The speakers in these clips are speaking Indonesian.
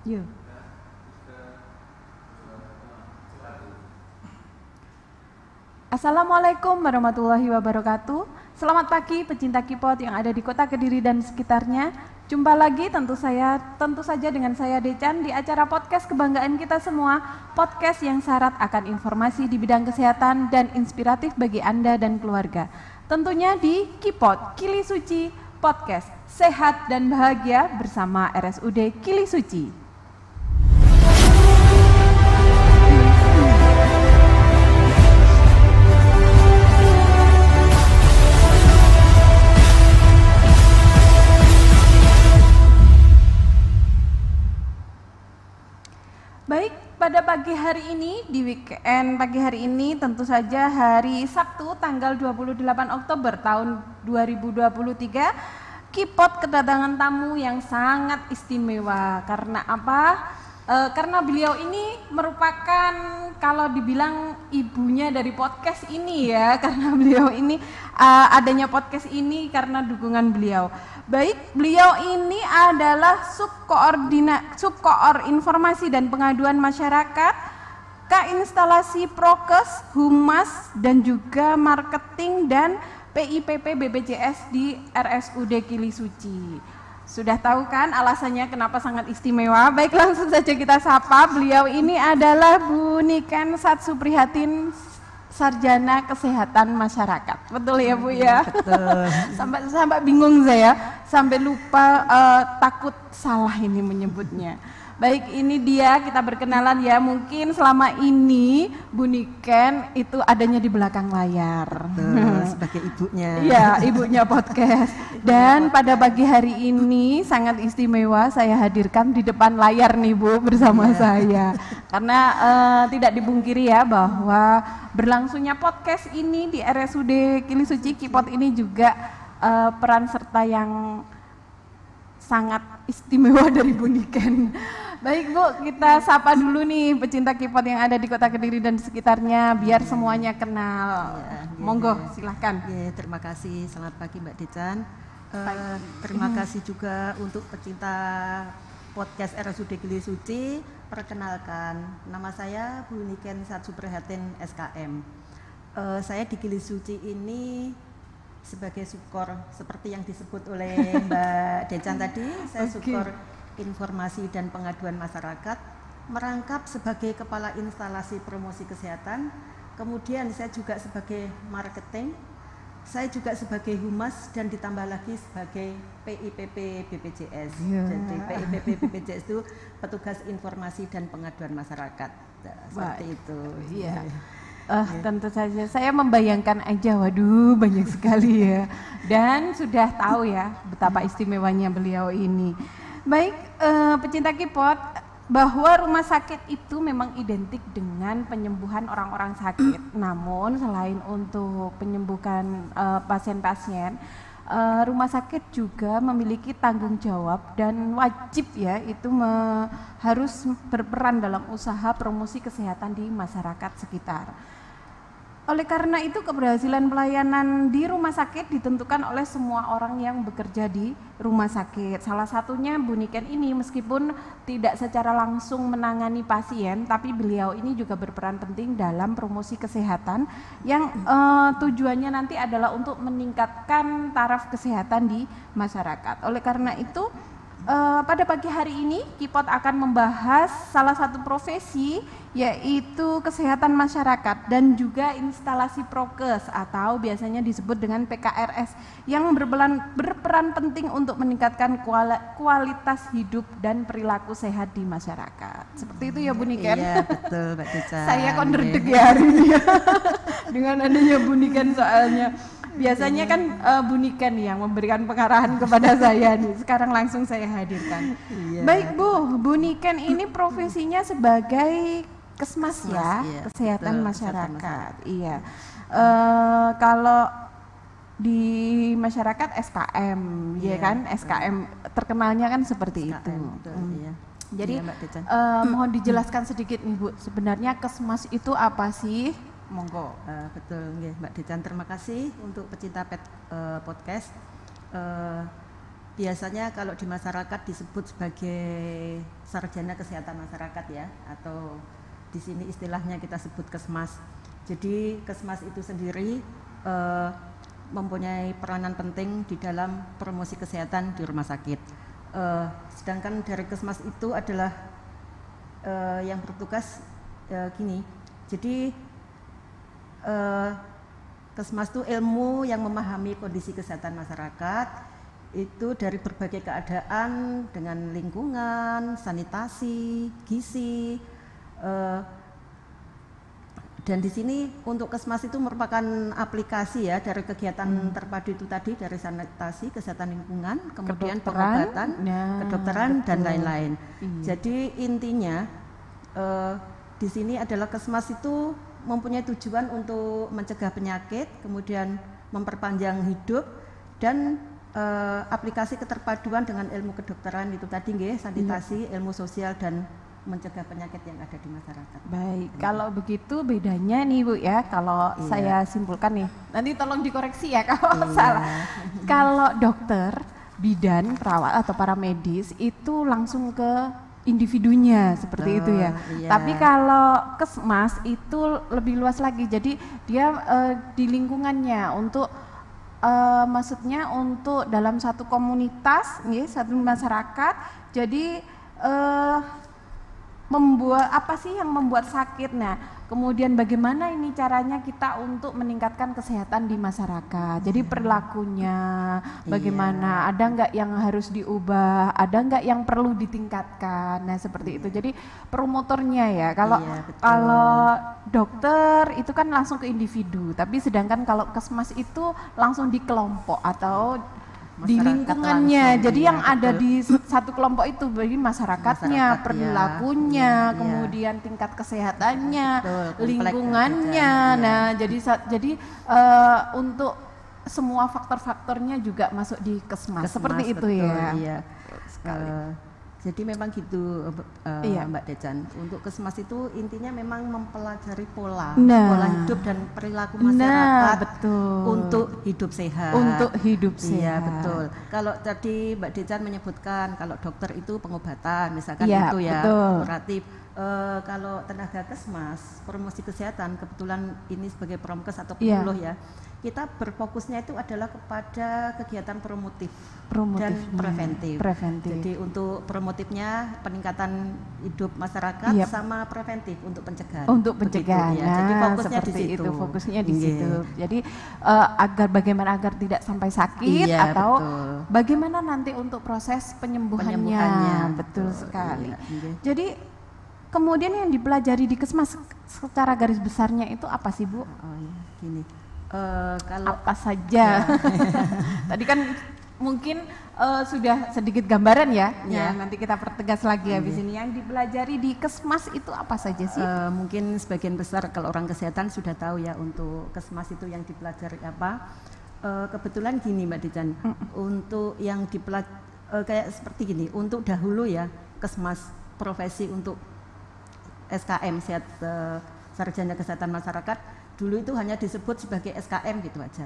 Yuk. Assalamualaikum warahmatullahi wabarakatuh. Selamat pagi pecinta K-pop yang ada di kota Kediri dan sekitarnya. Jumpa lagi tentu saja dengan saya Decan di acara podcast kebanggaan kita semua. Podcast yang syarat akan informasi di bidang kesehatan dan inspiratif bagi Anda dan keluarga. Tentunya di K-pop Kili Suci Podcast. Sehat dan bahagia bersama RSUD Kili Suci. Baik, pada pagi hari ini, di weekend pagi hari ini tentu saja hari Sabtu tanggal 28 Oktober tahun 2023, K-pop kedatangan tamu yang sangat istimewa. Karena apa? Karena beliau ini merupakan kalau dibilang ibunya dari podcast ini ya, karena beliau ini adanya podcast ini karena dukungan beliau. Baik, beliau ini adalah subkoor informasi dan pengaduan masyarakat, K-instalasi Prokes, Humas dan juga marketing dan PIPP BPJS di RSUD Kili Suci. Sudah tahu kan alasannya kenapa sangat istimewa? Baik, langsung saja kita sapa. Beliau ini adalah Bu Niken Satsuprihatin, Sarjana Kesehatan Masyarakat. Betul ya Bu ya? Betul. sampai bingung saya, sampai lupa takut salah ini menyebutnya. Baik, ini dia, kita berkenalan ya. Mungkin selama ini Bu Niken itu adanya di belakang layar. Sebagai ibunya. Iya, ibunya podcast. Dan pada pagi hari ini sangat istimewa saya hadirkan di depan layar nih Bu bersama saya. Karena tidak dipungkiri ya bahwa berlangsungnya podcast ini di RSUD Kili Suci K-pop ini juga peran serta yang sangat istimewa dari Bu Niken. Baik Bu, kita sapa dulu nih pecinta K-pop yang ada di kota Kediri dan sekitarnya biar semuanya kenal. Monggo, silahkan. Terima kasih, selamat pagi Mbak Decan. Terima kasih juga untuk pecinta podcast RSUD Kili Suci. Perkenalkan, nama saya Bu Niken Satsuprihatin SKM. Saya di Kili Suci ini sebagai subkor seperti yang disebut oleh Mbak Decan tadi. Saya subkor informasi dan pengaduan masyarakat, merangkap sebagai kepala instalasi promosi kesehatan, kemudian saya juga sebagai marketing, saya juga sebagai humas dan ditambah lagi sebagai PIPP BPJS. Jadi PIPP BPJS itu petugas informasi dan pengaduan masyarakat. Seperti itu. Iya. Tentu saja saya membayangkan aja, waduh banyak sekali ya. Dan sudah tahu ya betapa istimewanya beliau ini. Baik, pecinta K-pop, bahwa rumah sakit itu memang identik dengan penyembuhan orang-orang sakit. Namun selain untuk penyembuhan pasien-pasien, rumah sakit juga memiliki tanggung jawab dan wajib ya itu harus berperan dalam usaha promosi kesehatan di masyarakat sekitar. Oleh karena itu keberhasilan pelayanan di rumah sakit ditentukan oleh semua orang yang bekerja di rumah sakit. Salah satunya Bu Niken ini, meskipun tidak secara langsung menangani pasien, tapi beliau ini juga berperan penting dalam promosi kesehatan yang tujuannya nanti adalah untuk meningkatkan taraf kesehatan di masyarakat. Oleh karena itu pada pagi hari ini K-pop akan membahas salah satu profesi yaitu kesehatan masyarakat dan juga instalasi prokes atau biasanya disebut dengan PKRS yang berperan penting untuk meningkatkan kualitas hidup dan perilaku sehat di masyarakat. Seperti itu ya Bu Niken? Iya betul Mbak Decan. Saya konderdek ya hari ini dengan adanya Bu Niken soalnya. Biasanya kan Bu Niken yang memberikan pengarahan kepada saya nih. Sekarang langsung saya hadirkan. Baik Bu Niken ini profesinya sebagai Kesmas ya, kesehatan betul, masyarakat. Iya. Kalau di masyarakat SKM, ya kan? SKM terkenalnya kan seperti itu. Betul, iya. Jadi mohon dijelaskan sedikit nih Bu, sebenarnya Kesmas itu apa sih? Monggo. Betul, Mbak Decan. Terima kasih untuk pecinta podcast. biasanya kalau di masyarakat disebut sebagai sarjana kesehatan masyarakat ya, atau di sini istilahnya kita sebut Kesmas. Jadi Kesmas itu sendiri mempunyai peranan penting di dalam promosi kesehatan di rumah sakit. Sedangkan dari Kesmas itu adalah yang bertugas gini. Jadi Kesmas itu ilmu yang memahami kondisi kesehatan masyarakat itu dari berbagai keadaan dengan lingkungan, sanitasi, gizi. Dan di sini untuk Kesmas itu merupakan aplikasi ya dari kegiatan terpadu itu tadi, dari sanitasi, kesehatan lingkungan, kemudian pengobatan, kedokteran dan lain-lain. Jadi intinya di sini adalah Kesmas itu mempunyai tujuan untuk mencegah penyakit, kemudian memperpanjang hidup, dan aplikasi keterpaduan dengan ilmu kedokteran itu tadi nggih, sanitasi, ilmu sosial dan mencegah penyakit yang ada di masyarakat. Baik, kalau begitu bedanya nih Bu ya, kalau saya simpulkan nih, nanti tolong dikoreksi ya kalau salah. Kalau dokter, bidan, perawat atau para medis itu langsung ke individunya seperti itu ya. Tapi kalau Kesmas itu lebih luas lagi, jadi dia di lingkungannya untuk maksudnya untuk dalam satu komunitas, satu masyarakat. Jadi membuat apa sih yang membuat sakit? Nah, kemudian bagaimana ini caranya kita untuk meningkatkan kesehatan di masyarakat? Jadi perilakunya bagaimana? Ada nggak yang harus diubah? Ada nggak yang perlu ditingkatkan? Nah, seperti itu. Jadi promotornya ya. Kalau dokter itu kan langsung ke individu, tapi sedangkan kalau Kesmas itu langsung di kelompok atau di lingkungannya. Jadi yang ada di satu kelompok itu bagi masyarakatnya, perilakunya, kemudian tingkat kesehatannya, lingkungannya. Nah, jadi untuk semua faktor-faktornya juga masuk di Kesmas. Seperti itu ya. Iya. Jadi memang gitu Mbak Dejan. Untuk Kesmas itu intinya memang mempelajari pola hidup dan perilaku masyarakat untuk hidup sehat. Untuk hidup sehat. Iya, betul. Kalau tadi Mbak Dejan menyebutkan kalau dokter itu pengobatan, misalkan itu ya, kuratif. Kalau tenaga Kesmas, promosi kesehatan, kebetulan ini sebagai promkes atau penyuluh ya, kita berfokusnya itu adalah kepada kegiatan promotif dan preventif. Jadi untuk promotifnya peningkatan hidup masyarakat sama preventif untuk pencegahan. Untuk pencegahan. Ya. Jadi fokusnya di situ. Itu fokusnya di situ. Jadi bagaimana agar tidak sampai sakit atau bagaimana nanti untuk proses penyembuhannya. Betul sekali. Jadi kemudian yang dipelajari di Kesmas secara garis besarnya itu apa sih Bu? Gini. Kalau apa saja? Tadi kan mungkin sudah sedikit gambaran ya. Nanti kita pertegas lagi habis ini. Yang dipelajari di Kesmas itu apa saja sih? Mungkin sebagian besar kalau orang kesehatan sudah tahu ya untuk Kesmas itu yang dipelajari apa. Kebetulan gini Mbak Dejan, untuk yang kayak seperti gini, untuk dahulu ya Kesmas profesi untuk SKM Sarjana Kesehatan Masyarakat dulu itu hanya disebut sebagai SKM gitu aja.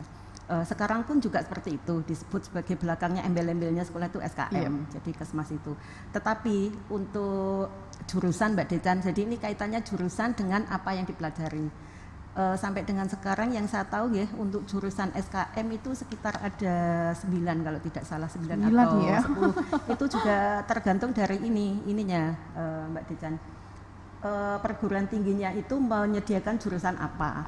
Sekarang pun juga seperti itu, disebut sebagai belakangnya embel-embelnya sekolah itu SKM, jadi Kesmas itu. Tetapi untuk jurusan Mbak Dejan, jadi ini kaitannya jurusan dengan apa yang dipelajari. Sampai dengan sekarang yang saya tahu ya, untuk jurusan SKM itu sekitar ada 9 kalau tidak salah, 9 atau ya? 10. Itu juga tergantung dari ininya Mbak Dejan. Perguruan tingginya itu menyediakan jurusan apa.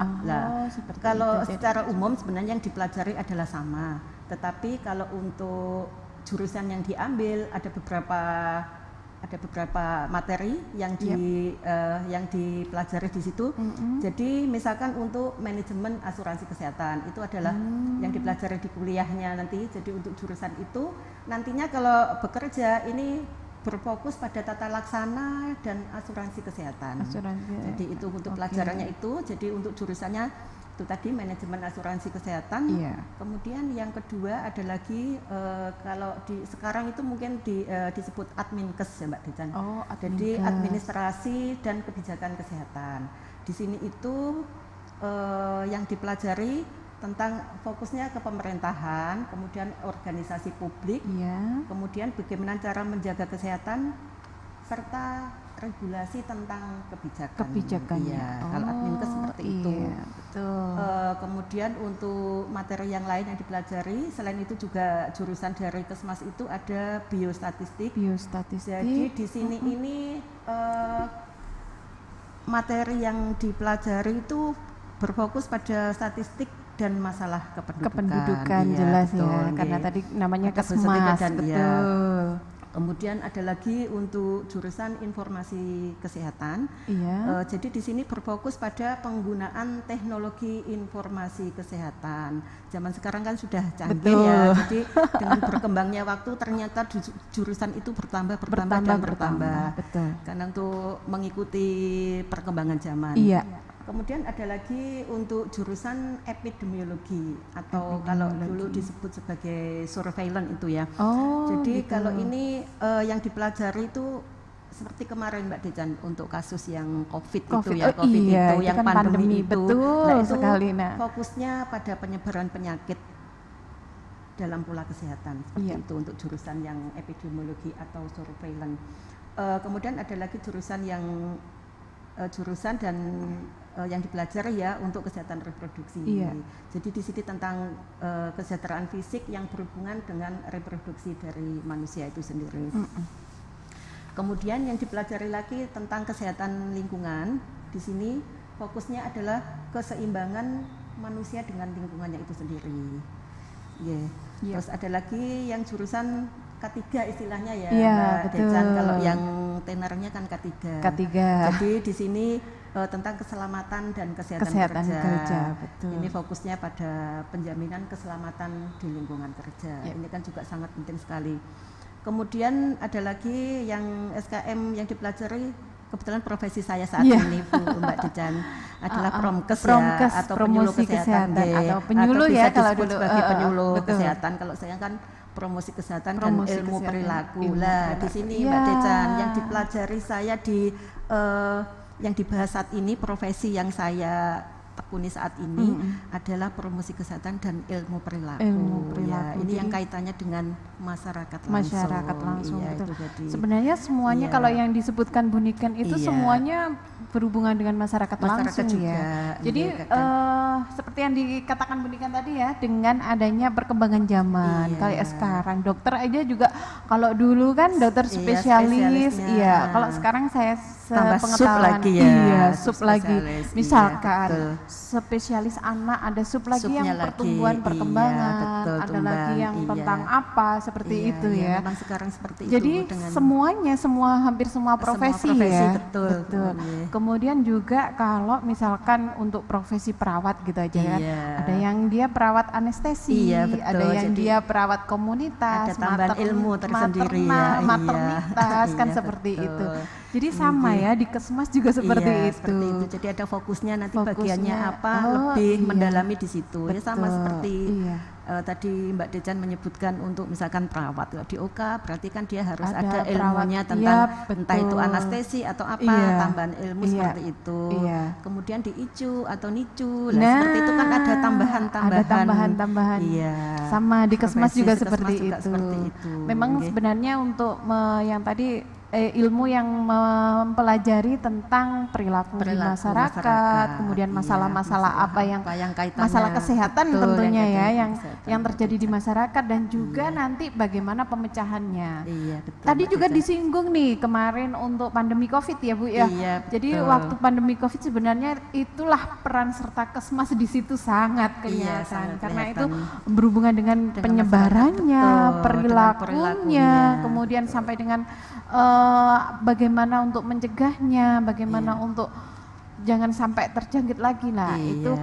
Kalau secara umum sebenarnya yang dipelajari adalah sama, tetapi kalau untuk jurusan yang diambil ada beberapa materi yang yang dipelajari di situ. Jadi misalkan untuk manajemen asuransi kesehatan itu adalah yang dipelajari di kuliahnya nanti. Jadi untuk jurusan itu nantinya kalau bekerja ini berfokus pada tata laksana dan asuransi kesehatan. Jadi itu untuk pelajarannya itu. Jadi untuk jurusannya itu tadi manajemen asuransi kesehatan. Kemudian yang kedua ada lagi kalau sekarang itu mungkin disebut adminkes ya Mbak Dejan. Jadi administrasi dan kebijakan kesehatan. Di sini itu yang dipelajari tentang fokusnya ke pemerintahan, kemudian organisasi publik, kemudian bagaimana cara menjaga kesehatan, serta regulasi tentang kebijakan. Iya, kalau adminkes seperti itu. Betul. Kemudian untuk materi yang lain yang dipelajari, selain itu juga jurusan dari Kesmas itu ada biostatistik. Jadi di sini ini materi yang dipelajari itu berfokus pada statistik dan masalah kependudukan. Iya, jelas betul, ya, karena tadi namanya Kesmas, betul. Ya. Kemudian ada lagi untuk jurusan informasi kesehatan. Jadi di sini berfokus pada penggunaan teknologi informasi kesehatan. Zaman sekarang kan sudah canggih ya. Jadi dengan berkembangnya waktu ternyata jurusan itu bertambah. Betul. Karena untuk mengikuti perkembangan zaman. Iya. Kemudian ada lagi untuk jurusan epidemiologi atau kalau dulu disebut sebagai surveillance itu ya. Jadi kalau ini yang dipelajari itu seperti kemarin Mbak Dejan untuk kasus yang COVID itu ya, COVID itu yang kan pandemi itu. Betul itu sekali. Fokusnya pada penyebaran penyakit dalam pola kesehatan seperti itu untuk jurusan yang epidemiologi atau surveillance. Kemudian ada lagi jurusan yang yang dipelajari ya untuk kesehatan reproduksi. Jadi di sini tentang kesejahteraan fisik yang berhubungan dengan reproduksi dari manusia itu sendiri. Kemudian yang dipelajari lagi tentang kesehatan lingkungan. Di sini fokusnya adalah keseimbangan manusia dengan lingkungannya itu sendiri. Terus ada lagi yang jurusan K3 istilahnya ya, Mbak Dejan. Kalau yang tenornya kan K3. Jadi di sini tentang keselamatan dan kesehatan kerja. Betul. Ini fokusnya pada penjaminan keselamatan di lingkungan kerja. Ini kan juga sangat penting sekali. Kemudian ada lagi yang SKM yang dipelajari, kebetulan profesi saya saat ini Bu Mbak Dejan adalah promkes atau penyuluh kesehatan atau penyuluh ya, kalau dulu sebagai penyuluh kesehatan. Kalau saya kan promosi kesehatan dan ilmu perilaku. Lah di sini Mbak Dejan yang dipelajari saya di yang dibahas saat ini, profesi yang saya tekuni saat ini adalah promosi kesehatan dan ilmu perilaku. Ini yang kaitannya dengan masyarakat langsung. Betul. Sebenarnya semuanya kalau yang disebutkan Bu Niken itu semuanya berhubungan dengan masyarakat langsung juga, ya. Jadi seperti yang dikatakan Bu Niken tadi ya, dengan adanya perkembangan zaman kayak sekarang dokter aja juga, kalau dulu kan dokter spesialis, kalau sekarang saya pengetahuan sub lagi, misalkan spesialis anak ada sub lagi yang pertumbuhan perkembangan, ada lagi yang tentang apa seperti itu ya. Memang sekarang seperti jadi itu. Jadi hampir semua profesi ya. Betul. Kemudian juga kalau misalkan untuk profesi perawat gitu aja ya, ada yang dia perawat anestesi, ada yang dia perawat komunitas, ada tambahan ilmu tersendiri maternitas kan seperti itu. Jadi sama ya di Kesmas juga seperti itu. Jadi ada fokusnya nanti bagiannya apa, lebih mendalami di situ. Ya sama seperti tadi Mbak Dejan menyebutkan untuk misalkan perawat di OK, berarti kan dia harus ada ilmunya tentang entah itu anestesi atau apa, tambahan ilmu seperti itu. Kemudian di ICU atau NICU, seperti itu kan ada tambahan-tambahan. Sama di Kesmas juga seperti itu. Memang sebenarnya untuk yang tadi ilmu yang mempelajari tentang perilaku di masyarakat, kemudian masalah-masalah apa yang masalah kesehatan tentunya ya yang terjadi di masyarakat, dan juga nanti bagaimana pemecahannya. Tadi juga disinggung nih kemarin untuk pandemi COVID ya Bu ya. Jadi waktu pandemi COVID sebenarnya itulah peran serta Kesmas di situ sangat kelihatan, karena itu berhubungan dengan penyebarannya, perilakunya, kemudian sampai dengan bagaimana untuk mencegahnya, bagaimana untuk jangan sampai terjangkit lagi lah. Itu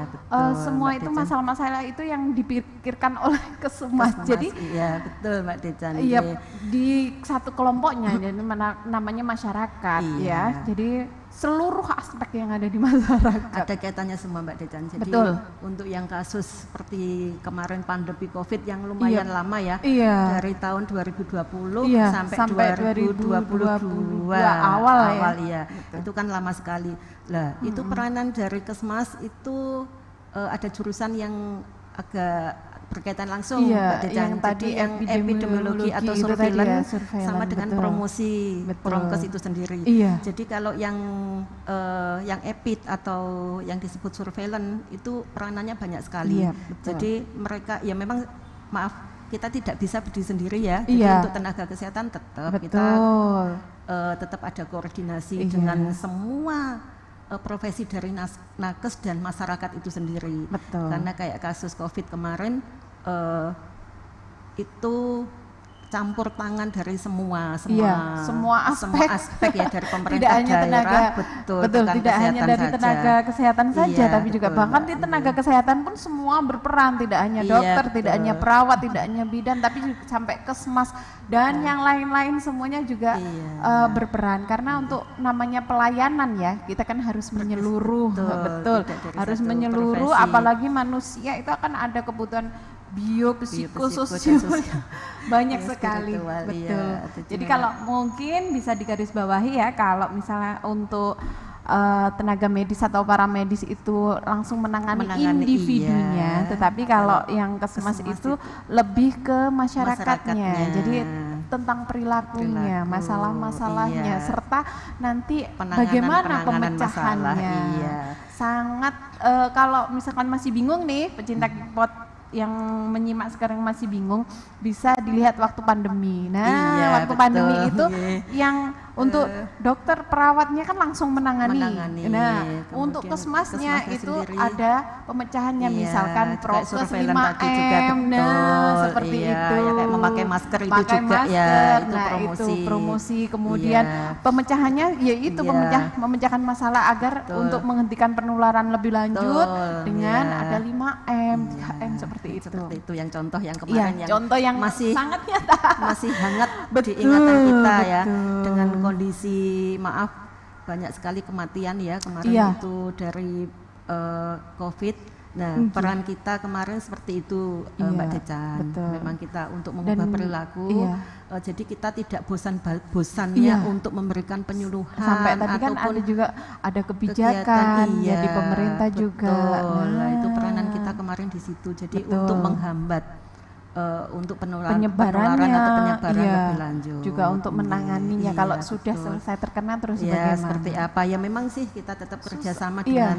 semua itu masalah-masalah itu yang dipikirkan oleh Kesmas. Jadi betul Mbak Dejan. Di satu kelompoknya jadi namanya masyarakat ya. Jadi seluruh aspek yang ada di masyarakat. Ada kaitannya semua Mbak Dejan. Jadi untuk yang kasus seperti kemarin pandemi COVID yang lumayan lama ya, dari tahun 2020 sampai 2022 awal ya. Itu kan lama sekali. Lah, itu peranan dari Kesmas itu ada jurusan yang agak berkaitan langsung Iya, Mbak Dejan. yang tadi Jadi yang epidemiologi atau itu tadi ya, surveillance surveillance, sama dengan betul. promosi Betul. Promkes itu sendiri. Iya. Jadi kalau yang epid atau yang disebut surveillance itu peranannya banyak sekali. Iya, betul. Jadi mereka ya memang maaf kita tidak bisa berdiri sendiri ya. Jadi Iya. untuk tenaga kesehatan tetap Betul. kita tetap ada koordinasi Iya. dengan semua profesi dari nakes dan masyarakat itu sendiri. Betul. Karena kayak kasus COVID kemarin itu campur tangan dari semua aspek ya dari pemerintah tidak hanya daerah, tenaga betul tidak hanya dari saja. tenaga kesehatan saja, Iya, tapi juga betul, bahkan Mbak. di tenaga kesehatan pun semua berperan, tidak hanya Iya, dokter, betul. tidak hanya perawat, tidak hanya bidan, tapi juga sampai kesmas dan yang lain-lain semuanya juga Iya. berperan karena untuk namanya pelayanan ya kita kan harus menyeluruh, betul, tidak dari harus satu menyeluruh, profesi. apalagi manusia itu akan ada kebutuhan biopsikososial Biopsikososial. banyak Ya, sekali, spiritual, betul. iya. Jadi kalau mungkin bisa digarisbawahi ya, kalau misalnya untuk tenaga medis atau paramedis itu langsung menangani individunya, iya. tetapi kalau yang kesmas itu lebih ke masyarakatnya. Jadi tentang perilakunya, masalah-masalahnya, iya. serta nanti Penanganan bagaimana masalah, pemecahannya. iya. Sangat kalau misalkan masih bingung nih pecinta pot yang menyimak sekarang masih bingung, bisa dilihat waktu pandemi. Nah, Iya, waktu betul. pandemi itu Iya. yang untuk dokter perawatnya kan langsung menangani. Menangani. Nah, Kemudian untuk kesmasnya itu sendiri, ada pemecahannya, iya, misalkan juga prokes surveillance tadi juga, 5M, nah betul, seperti iya, itu. ya kayak memakai masker itu Pakai juga, ya, masker, itu nah promosi. itu promosi. Kemudian Iya. pemecahannya yaitu Iya. memecahkan masalah agar Betul. untuk menghentikan penularan lebih lanjut Betul, dengan iya. ada 5M, 3M seperti itu. Seperti itu yang contoh yang Iya, kemarin yang contoh yang masih sangat nyata. masih hangat Betul, di ingatan kita ya, betul. dengan kondisi maaf banyak sekali kematian ya kemarin Iya. itu dari COVID. Nah, peran kita kemarin seperti itu, Iya, Mbak Decan. betul. Memang kita untuk mengubah Dan, perilaku. iya. Jadi kita tidak bosannya Iya. untuk memberikan penyuluhan Sampai tadi kan ataupun ada juga ada kebijakan kegiatan, ya di iya, pemerintah juga. betul. Nah, itu peranan kita kemarin di situ. Jadi Betul. untuk menghambat untuk penularan penyebarannya, atau penyebaran iya, lebih lanjut. juga untuk menanganinya. Iya, Kalau sudah betul. selesai terkena terus Ya, bagaimana? seperti apa ya, memang sih kita tetap kerjasama iya. dengan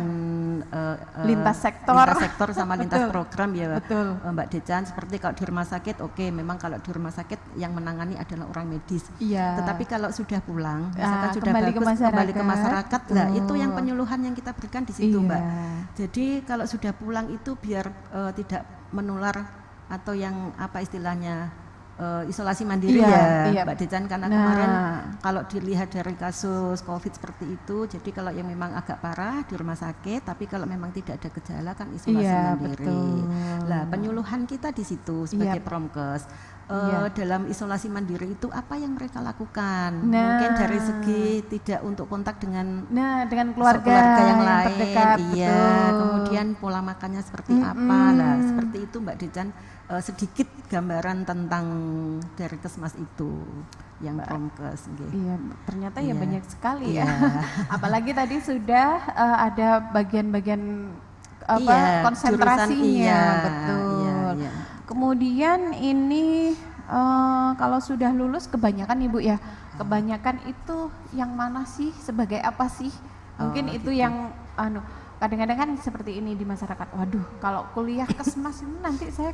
Lintas sektor. lintas sektor sama lintas Betul. program ya, Betul. Mbak Decan. Seperti kalau di rumah sakit, oke, memang kalau di rumah sakit yang menangani adalah orang medis. Iya. Tetapi kalau sudah pulang, misalkan sudah kembali ke bagus, kembali ke masyarakat. masyarakat, lah itu Betul. yang penyuluhan yang kita berikan di situ, Iya. Mbak. Jadi kalau sudah pulang itu biar tidak menular atau yang apa istilahnya isolasi mandiri, Iya, ya, iya. Mbak Decan, karena Nah. kemarin kalau dilihat dari kasus COVID seperti itu, jadi kalau yang memang agak parah di rumah sakit, tapi kalau memang tidak ada gejala kan isolasi Iya, mandiri. betul. Lah, penyuluhan kita di situ sebagai Iya. Promkes. Iya. Dalam isolasi mandiri itu apa yang mereka lakukan? Nah. Mungkin dari segi tidak untuk kontak dengan dengan keluarga, yang lain, terdekat, iya. betul. Kemudian pola makannya seperti apa, lah seperti itu, Mbak Decan. Sedikit gambaran tentang dari kesmas itu yang Promkes. Iya, ternyata ya Iya. banyak sekali Iya. ya. Apalagi tadi sudah ada bagian-bagian Iya, konsentrasinya, jurusan, iya, betul. iya, iya. Kemudian ini kalau sudah lulus kebanyakan Ibu ya, kebanyakan itu yang mana sih, sebagai apa sih? Mungkin itu gitu. yang kadang-kadang kan seperti ini di masyarakat. Waduh, kalau kuliah kesmas ini nanti saya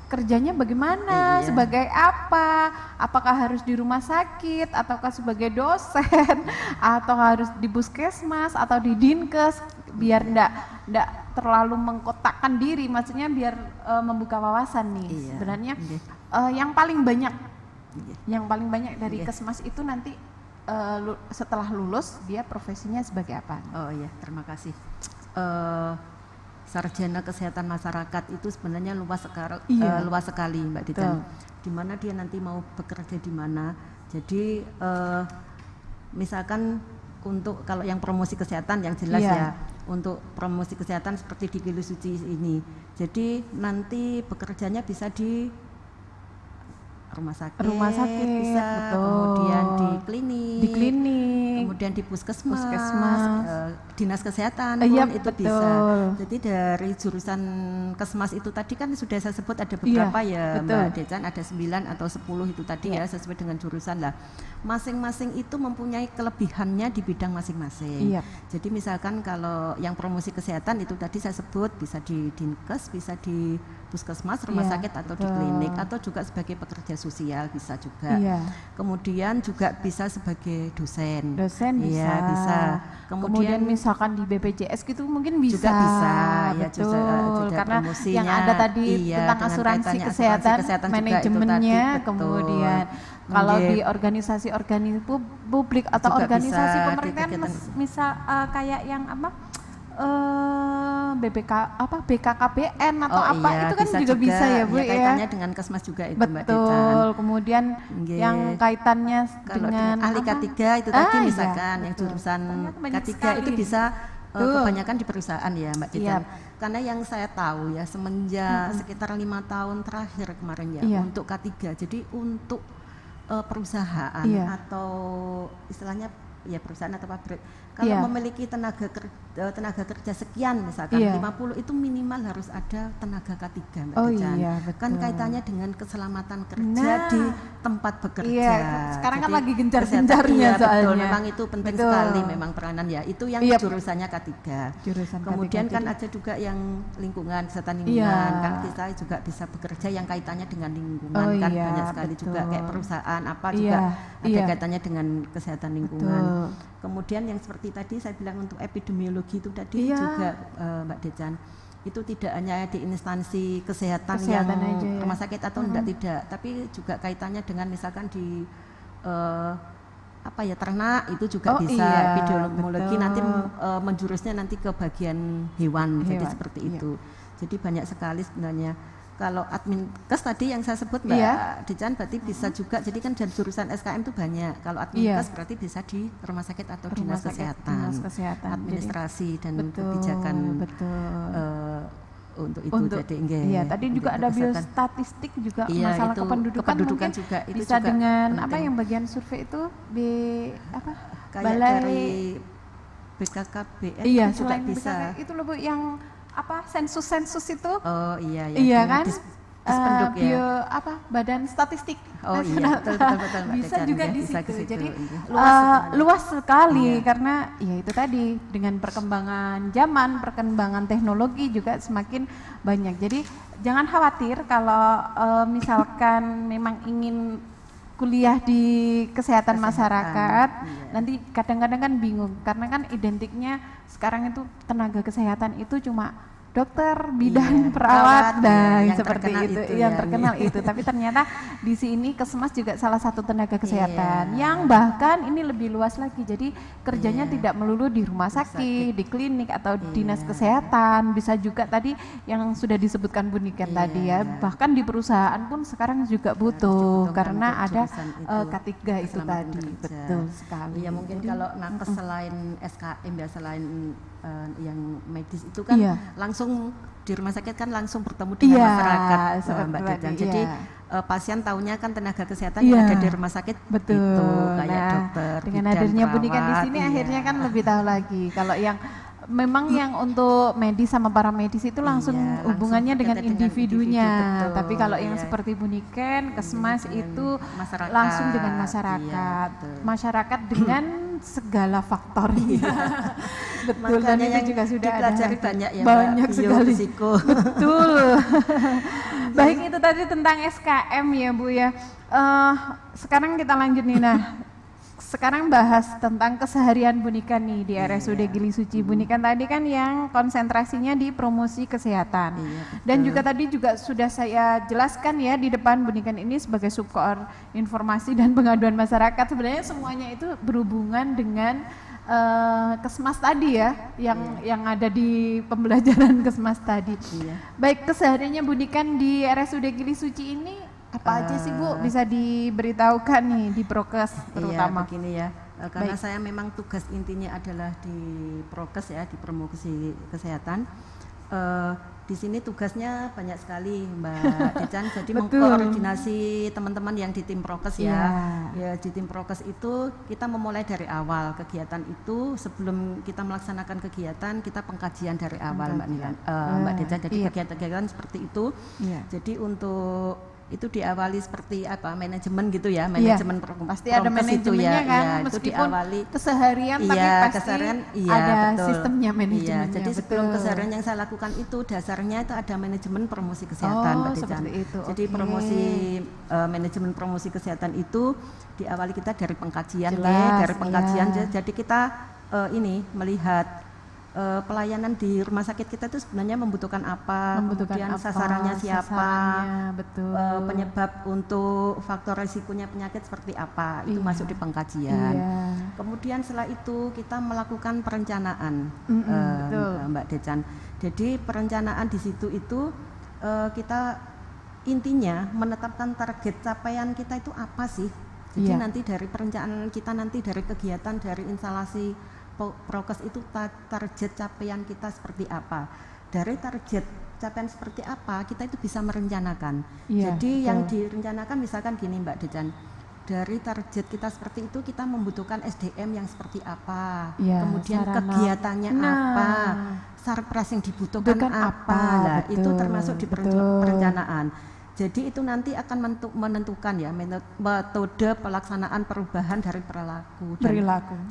kerjanya bagaimana, Iya. sebagai apa, apakah harus di rumah sakit, ataukah sebagai dosen, atau harus di puskesmas, atau di dinkes, biar ndak terlalu mengkotakkan diri, maksudnya biar membuka wawasan nih. Iya. Sebenarnya Iya. yang paling banyak, Iya. yang paling banyak dari Iya. kesmas itu nanti setelah lulus dia profesinya sebagai apa? Oh iya, terima kasih. Sarjana kesehatan masyarakat itu sebenarnya luas sekali, Mbak Decan. Di mana dia nanti mau bekerja di mana. Jadi misalkan untuk kalau yang promosi kesehatan yang jelas Iya. ya, untuk promosi kesehatan seperti di Gili Suci ini. Jadi nanti bekerjanya bisa di rumah sakit, Rumah sakit, bisa, betul. kemudian di klinik, Di klinik, kemudian di puskesmas, dinas kesehatan pun Iya, itu betul. bisa. Jadi dari jurusan kesmas itu tadi kan sudah saya sebut ada beberapa ya betul. Mbak Decan, ada 9 atau 10 itu tadi ya sesuai dengan jurusan lah. Masing-masing itu mempunyai kelebihannya di bidang masing-masing. Iya. Jadi misalkan kalau yang promosi kesehatan itu tadi saya sebut bisa di dinkes, bisa di puskesmas, rumah Iya, sakit atau di betul. klinik, atau juga sebagai pekerja sosial bisa juga. Iya. Kemudian juga bisa sebagai dosen. Dosen bisa. Iya, bisa. Kemudian misalkan di BPJS gitu mungkin bisa. Juga bisa, ya betul. juga Karena promosinya, yang ada tadi iya, tentang dengan asuransi kaitannya kesehatan, juga itu manajemennya, tadi, betul. kemudian kalau Nggih. di organisasi publik atau Juga organisasi bisa pemerintahan, di kegiatan. misal kayak yang apa? BKKBN atau apa iya, itu kan juga bisa ya Bu ya. Kaitannya dengan kesmas juga itu Mbak Decan. Betul. Kemudian Nggih. yang kaitannya Kalau dengan ahli apa? K3 itu tadi iya, misalkan yang betul. jurusan Ternyata banyak K3 sekali. itu bisa Tuh. kebanyakan di perusahaan ya Mbak Decan. Iya. Karena yang saya tahu ya semenjak sekitar 5 tahun terakhir kemarin ya Iya. untuk K3. Jadi untuk perusahaan Iya. atau istilahnya ya perusahaan atau pabrik kalau Iya. memiliki tenaga kerja sekian misalkan Iya. 50 itu minimal harus ada tenaga K3 Mbak Oh Decan. iya, Kan betul. kaitannya dengan keselamatan kerja Nah. di tempat bekerja. Iya, sekarang kan Jadi lagi gencar-gencarnya kesehatan, iya, betul, soalnya. memang itu penting Betul. sekali memang peranan ya. Itu yang Iya. jurusannya K3. Jurusan Kemudian K3 kan jadi. ada juga yang lingkungan, kesehatan Iya. lingkungan. Kan kita juga bisa bekerja yang kaitannya dengan lingkungan Oh kan iya, banyak sekali juga betul. kayak perusahaan apa Iya, juga ada iya. kaitannya dengan kesehatan lingkungan. Betul. Kemudian yang seperti tadi saya bilang untuk epidemiologi itu tadi Iya. juga Mbak Decan itu tidak hanya di instansi kesehatan yang Aja ya. rumah sakit atau tidak, tapi juga kaitannya dengan misalkan di apa ya ternak itu juga Oh bisa iya, epidemiologi betul. nanti menjurusnya nanti ke bagian hewan, jadi Hewan, seperti iya. itu. Jadi banyak sekali sebenarnya. Kalau adminkes tadi yang saya sebut Mbak Iya. Decan berarti bisa juga, jadi kan dari jurusan SKM itu banyak. Kalau adminkes berarti bisa di rumah sakit atau Rumah dinas sakit, kesehatan, dinas kesehatan. administrasi dan Betul, kebijakan betul. untuk itu. Jadi nggih, iya, tadi untuk juga ada kesehatan. biostatistik juga Iya, masalah itu kependudukan mungkin juga itu bisa juga dengan apa penting. yang bagian survei itu apa Kayak balai dari BKKBN iya itu juga selain bisa. BKK, itu loh Bu yang apa sensus itu Oh iya ya. iya dengan kan Dispenduk ya. bio apa badan statistik Oh iya, nasional. betul Mbak bisa Decan, juga ya, di bisa ke situ situ, jadi iya. luas sekali Iya. karena ya itu tadi dengan perkembangan zaman perkembangan teknologi juga semakin banyak jadi jangan khawatir kalau misalkan memang ingin kuliah di kesehatan masyarakat iya. nanti kadang-kadang kan bingung karena kan identiknya sekarang itu tenaga kesehatan itu cuma dokter, bidan, Iya, perawat, perawat, dan iya, yang seperti terkenal itu, itu yang ya, terkenal iya. itu. Tapi ternyata di sini Kesmas juga salah satu tenaga kesehatan Iya. yang bahkan ini lebih luas lagi. Jadi kerjanya Iya. tidak melulu di rumah sakit, di klinik atau dinas kesehatan, bisa juga tadi yang sudah disebutkan Bu Niken Iya, tadi ya. iya. Bahkan di perusahaan pun sekarang juga butuh dibutuhkan karena untuk ada jurusan itu, K3 itu keselamatan tadi. kerja. Betul sekali. Iya mungkin Jadi, kalau nakes selain SKM ya selain yang medis itu kan Iya. langsung di rumah sakit kan langsung bertemu dengan Iya, masyarakat seperti Mbak tadi, Decan. Jadi iya. pasien taunya kan tenaga kesehatan Iya. yang ada di rumah sakit Betul. itu kayak Nah, dokter, dengan bidan, hadirnya Bu Niken di perawat, sini iya. akhirnya kan lebih tahu lagi. Kalau yang memang yang untuk medis sama paramedis itu langsung Iya, hubungannya langsung dengan kaitan dengan individunya. individu, betul, Tapi kalau yang iya. seperti Bu Niken, Kesmas dengan itu masyarakat, langsung dengan iya, masyarakat. betul. Masyarakat dengan segala faktornya. Betul, dan Makanya itu yang juga sudah dipelajari ada. banyak ya Banyak Mbak, sekali. biofisiko. Betul. Baik itu tadi tentang SKM ya Bu ya. Sekarang kita lanjut nih nah. Sekarang bahas tentang keseharian Bu Niken nih di RSUD Gili Suci. Bu Niken tadi kan yang konsentrasinya di promosi kesehatan. Iya, Dan juga tadi juga sudah saya jelaskan ya di depan Bu Niken ini sebagai subkoor informasi dan pengaduan masyarakat. Sebenarnya semuanya itu berhubungan dengan Kesmas tadi ya, yang ada di pembelajaran Kesmas tadi. Iya. Baik, kesehariannya Bu Niken di RSUD Gili Suci ini apa aja sih Bu? Bisa diberitahukan nih di Prokes terutama. Iya, begini ya. Karena Baik. saya memang tugas intinya adalah di Prokes ya, di promosi kesehatan. di sini tugasnya banyak sekali Mbak Decan, jadi mengkoordinasi teman-teman yang di tim prokes ya. Ya, di tim prokes itu kita memulai dari awal kegiatan itu, sebelum kita melaksanakan kegiatan kita pengkajian dari awal Mbak Decan. Jadi kegiatan-kegiatan seperti itu. Jadi untuk itu diawali seperti apa, manajemen gitu ya, manajemen pasti ada manajemennya kan, meskipun diawali keseharian tapi pasti keseharian, ada sistemnya manajemennya. Jadi sebelum keseharian yang saya lakukan itu dasarnya itu ada manajemen promosi kesehatan Mbak Decan. Jadi promosi manajemen promosi kesehatan itu diawali kita dari pengkajian. Jadi kita ini melihat pelayanan di rumah sakit kita itu sebenarnya membutuhkan apa, kemudian sasarannya siapa, penyebab untuk faktor risikonya penyakit seperti apa, itu masuk di pengkajian. Kemudian setelah itu kita melakukan perencanaan, Mbak Decan. Jadi perencanaan di situ itu kita intinya menetapkan target capaian kita itu apa sih. Jadi nanti dari perencanaan kita, nanti dari kegiatan, dari instalasi prokes itu target capaian kita seperti apa. Dari target capaian seperti apa kita itu bisa merencanakan. Jadi yang direncanakan misalkan gini Mbak Decan, dari target kita seperti itu kita membutuhkan SDM yang seperti apa, kemudian kegiatannya apa, sarpras yang dibutuhkan apa. Nah, itu termasuk di perencanaan. Jadi itu nanti akan menentukan ya metode pelaksanaan perubahan dari perilaku.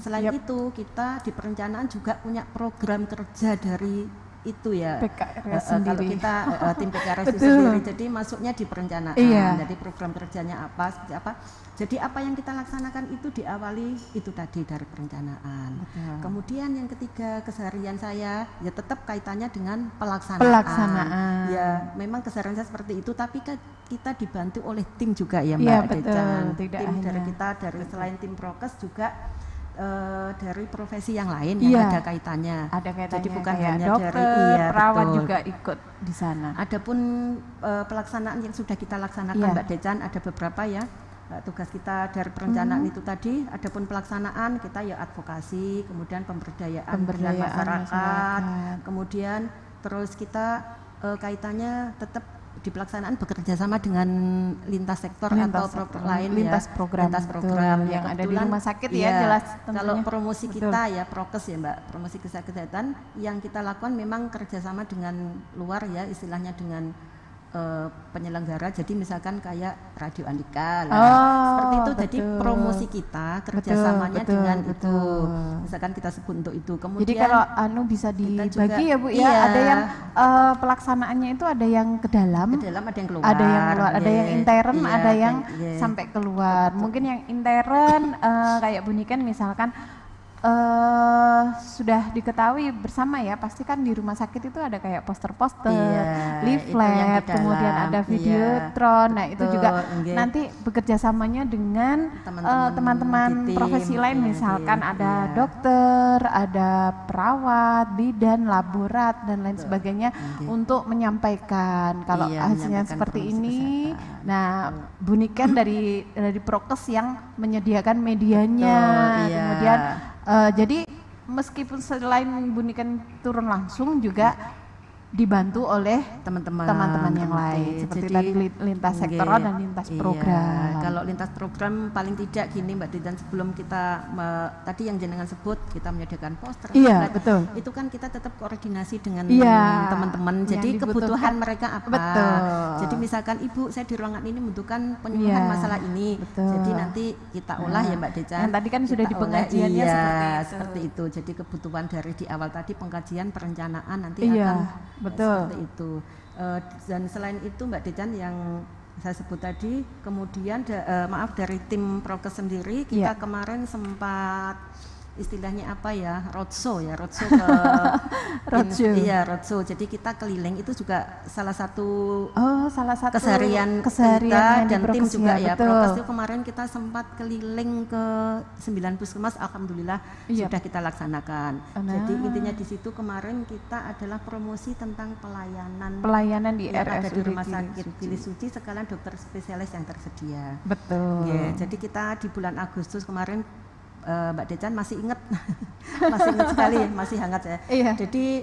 Selain itu kita di perencanaan juga punya program kerja dari itu ya. Kalau kita tim PKRS sendiri, jadi masuknya di perencanaan. Jadi program kerjanya apa, seperti apa. Jadi apa yang kita laksanakan itu diawali itu tadi dari perencanaan. Kemudian yang ketiga, keseharian saya ya tetap kaitannya dengan pelaksanaan. Ya memang keseharian saya seperti itu, tapi kita dibantu oleh tim juga ya Mbak Decan. Tim dari kita, dari selain tim prokes juga dari profesi yang lain yang ada kaitannya. Jadi bukan hanya dokter, dari perawat juga ikut di sana. Adapun pelaksanaan yang sudah kita laksanakan Mbak Decan ada beberapa ya. Tugas kita dari perencanaan itu tadi, adapun pelaksanaan kita ya advokasi, kemudian pemberdayaan masyarakat, kemudian terus kita kaitannya tetap di pelaksanaan bekerja sama dengan lintas sektor atau lintas program yang ada di rumah sakit jelas tentunya. Kalau promosi kita ya prokes ya Mbak, promosi kesehatan yang kita lakukan memang kerjasama dengan luar ya, istilahnya dengan penyelenggara. Jadi misalkan kayak Radio Andika seperti itu. Jadi promosi kita kerjasamanya dengan itu, misalkan kita sebut untuk itu. Kemudian jadi kalau bisa dibagi ya Bu ya, ada yang pelaksanaannya itu ada yang ke dalam, ada yang keluar, ada yang intern, ada yang sampai keluar. Mungkin yang intern kayak Bu Niken misalkan sudah diketahui bersama ya, pasti kan di rumah sakit itu ada kayak poster-poster, leaflet, kemudian ada videotron. Nah itu juga nanti bekerja samanya dengan teman-teman profesi lain, misalkan ada dokter, ada perawat, bidan, laborat dan lain sebagainya untuk menyampaikan kalau hasilnya seperti ini. Nah Bu Niken dari prokes yang menyediakan medianya, kemudian jadi meskipun selain Bu Niken turun langsung juga dibantu oleh teman-teman yang lain seperti tadi lintas sektoral dan lintas program. Kalau lintas program paling tidak gini Mbak Decan, sebelum kita tadi yang jenengan sebut kita menyediakan poster, betul. Itu kan kita tetap koordinasi dengan teman-teman. Jadi kebutuhan mereka apa. Jadi misalkan Ibu saya di ruangan ini membutuhkan penyuluhan masalah ini. Jadi nanti kita olah ya Mbak Decan. Yang tadi kan sudah di pengajiannya seperti itu. Jadi kebutuhan dari di awal tadi pengkajian perencanaan nanti akan seperti itu. Dan selain itu Mbak Decan yang saya sebut tadi, kemudian dari tim prokes sendiri kita kemarin sempat istilahnya apa ya, roadshow ke roadshow. Jadi kita keliling, itu juga salah satu keseharian kita dan tim juga ya. Prokes itu kemarin kita sempat keliling ke 9 puskesmas, alhamdulillah sudah kita laksanakan. Jadi intinya di situ kemarin kita adalah promosi tentang pelayanan di RSUD di rumah sakit Gili Suci sekalian dokter spesialis yang tersedia. Betul. Jadi kita di bulan Agustus kemarin Mbak Decan masih ingat sekali, masih hangat ya. Jadi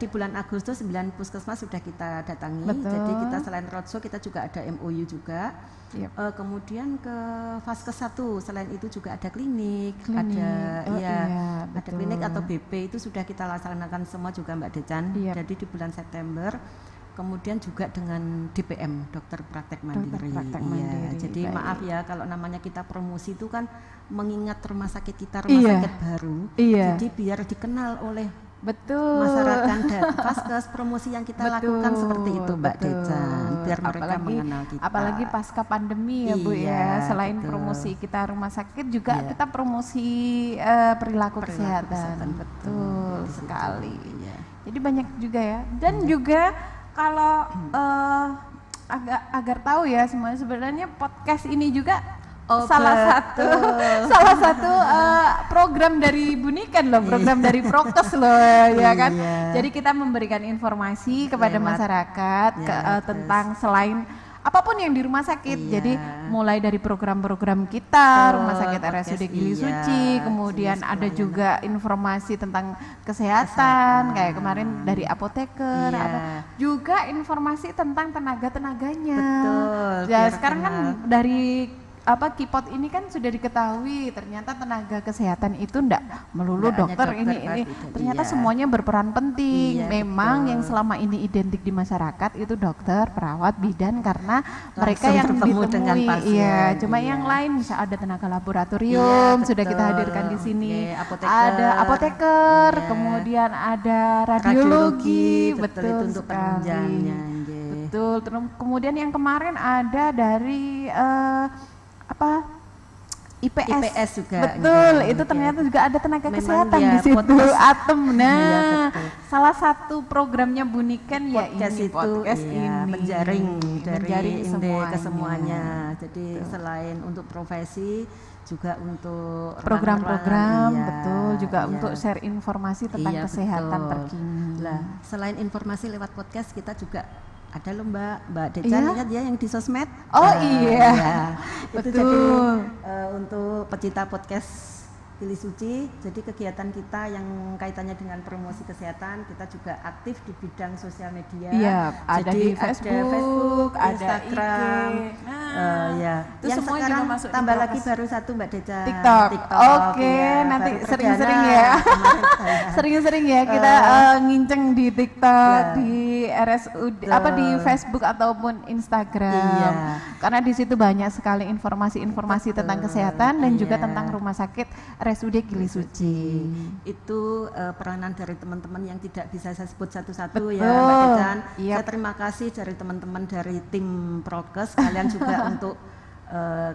di bulan Agustus 9 puskesmas sudah kita datangi. Betul. Jadi kita selain roadshow kita juga ada MOU juga. Yep. Kemudian ke Vaskes 1, selain itu juga ada klinik. Ada ada klinik atau BP itu sudah kita laksanakan semua juga Mbak Decan. Yep. Jadi di bulan September. Kemudian juga dengan DPM, dokter praktek mandiri. Iya, jadi baik. Maaf ya kalau namanya kita promosi itu kan mengingat rumah sakit kita sakit baru. Iya. Jadi biar dikenal oleh masyarakat dan Vaskes, promosi yang kita lakukan seperti itu Mbak Decan, biar mereka mengenal kita. Apalagi pasca pandemi ya Bu ya, selain promosi kita rumah sakit juga kita promosi perilaku kesehatan. Betul sekali. Iya. Jadi banyak juga ya, dan juga kalau agar tahu ya semuanya, sebenarnya podcast ini juga salah satu program dari Bu Niken loh, program dari Prokes loh ya kan. Jadi kita memberikan informasi kepada masyarakat tentang selain apapun yang di rumah sakit. Jadi mulai dari program-program kita, Rumah Sakit RSUD Gili Suci, kemudian ada juga informasi tentang kesehatan, kayak kemarin dari apoteker, juga informasi tentang tenaga-tenaganya. Betul. Ya sekarang kan dari Kipot ini kan sudah diketahui ternyata tenaga kesehatan itu enggak melulu dokter ini ternyata semuanya berperan penting. Memang yang selama ini identik di masyarakat itu dokter, perawat, bidan karena mereka yang ditemui. Cuma yang lain bisa ada tenaga laboratorium sudah kita hadirkan di sini. Ada apoteker, kemudian ada radiologi, betul untuk sekali. Betul. Kemudian yang kemarin ada dari IPS juga. Betul, itu ternyata juga ada tenaga kesehatan di situ. Atem. Nah, salah satu programnya Bu Niken ya ini podcast ini menjaring dari ke semuanya. Jadi selain untuk profesi juga untuk program-program, betul juga untuk share informasi tentang kesehatan terkini. Selain informasi lewat podcast, kita juga ada loh Mbak Decan, ingat ya yang di sosmed. Betul. Itu jadi untuk pecinta podcast Gili Suci, jadi kegiatan kita yang kaitannya dengan promosi kesehatan, kita juga aktif di bidang sosial media. Ada di Facebook, ada Instagram, itu yang semua sekarang juga masuk tambah lagi baru satu Mbak Decan, TikTok. Nanti sering-sering ya. Sering-sering ya kita nginceng di TikTok, di RSUD, di Facebook ataupun Instagram. Karena di situ banyak sekali informasi-informasi tentang kesehatan dan juga tentang rumah sakit RSUD Gili Suci. Itu peranan dari teman-teman yang tidak bisa saya sebut satu-satu ya Mbak Decan. Saya terima kasih dari teman-teman dari tim Prokes, kalian juga untuk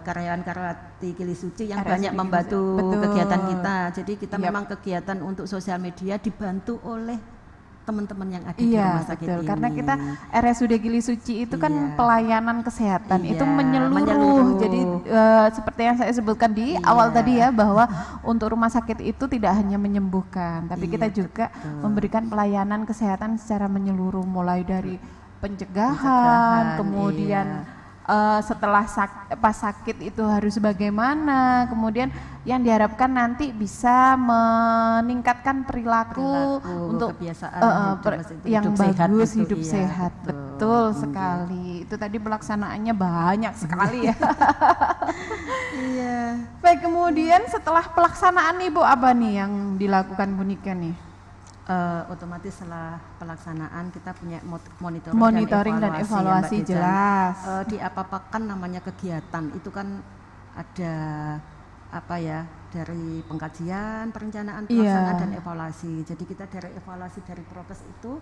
karyawan-karyawati Gili Suci yang banyak membantu kegiatan kita. Jadi kita memang kegiatan untuk sosial media dibantu oleh teman-teman yang ada di rumah sakit ini. Karena kita RSUD Gili Suci itu kan pelayanan kesehatan itu menyeluruh. Jadi seperti yang saya sebutkan di awal tadi ya, bahwa untuk rumah sakit itu tidak hanya menyembuhkan, tapi kita juga memberikan pelayanan kesehatan secara menyeluruh, mulai dari pencegahan, kemudian setelah pas sakit itu harus bagaimana, kemudian yang diharapkan nanti bisa meningkatkan perilaku untuk kebiasaan yang bagus, hidup sehat. Betul sekali. Itu tadi pelaksanaannya banyak sekali ya. Baik, kemudian setelah pelaksanaan Ibu apa nih yang dilakukan Bu Niken nih? Otomatis setelah pelaksanaan kita punya monitoring dan evaluasi ya, jelas. Di apa-apakan namanya kegiatan itu kan ada dari pengkajian, perencanaan, pelaksanaan dan evaluasi. Jadi kita dari evaluasi dari Prokes itu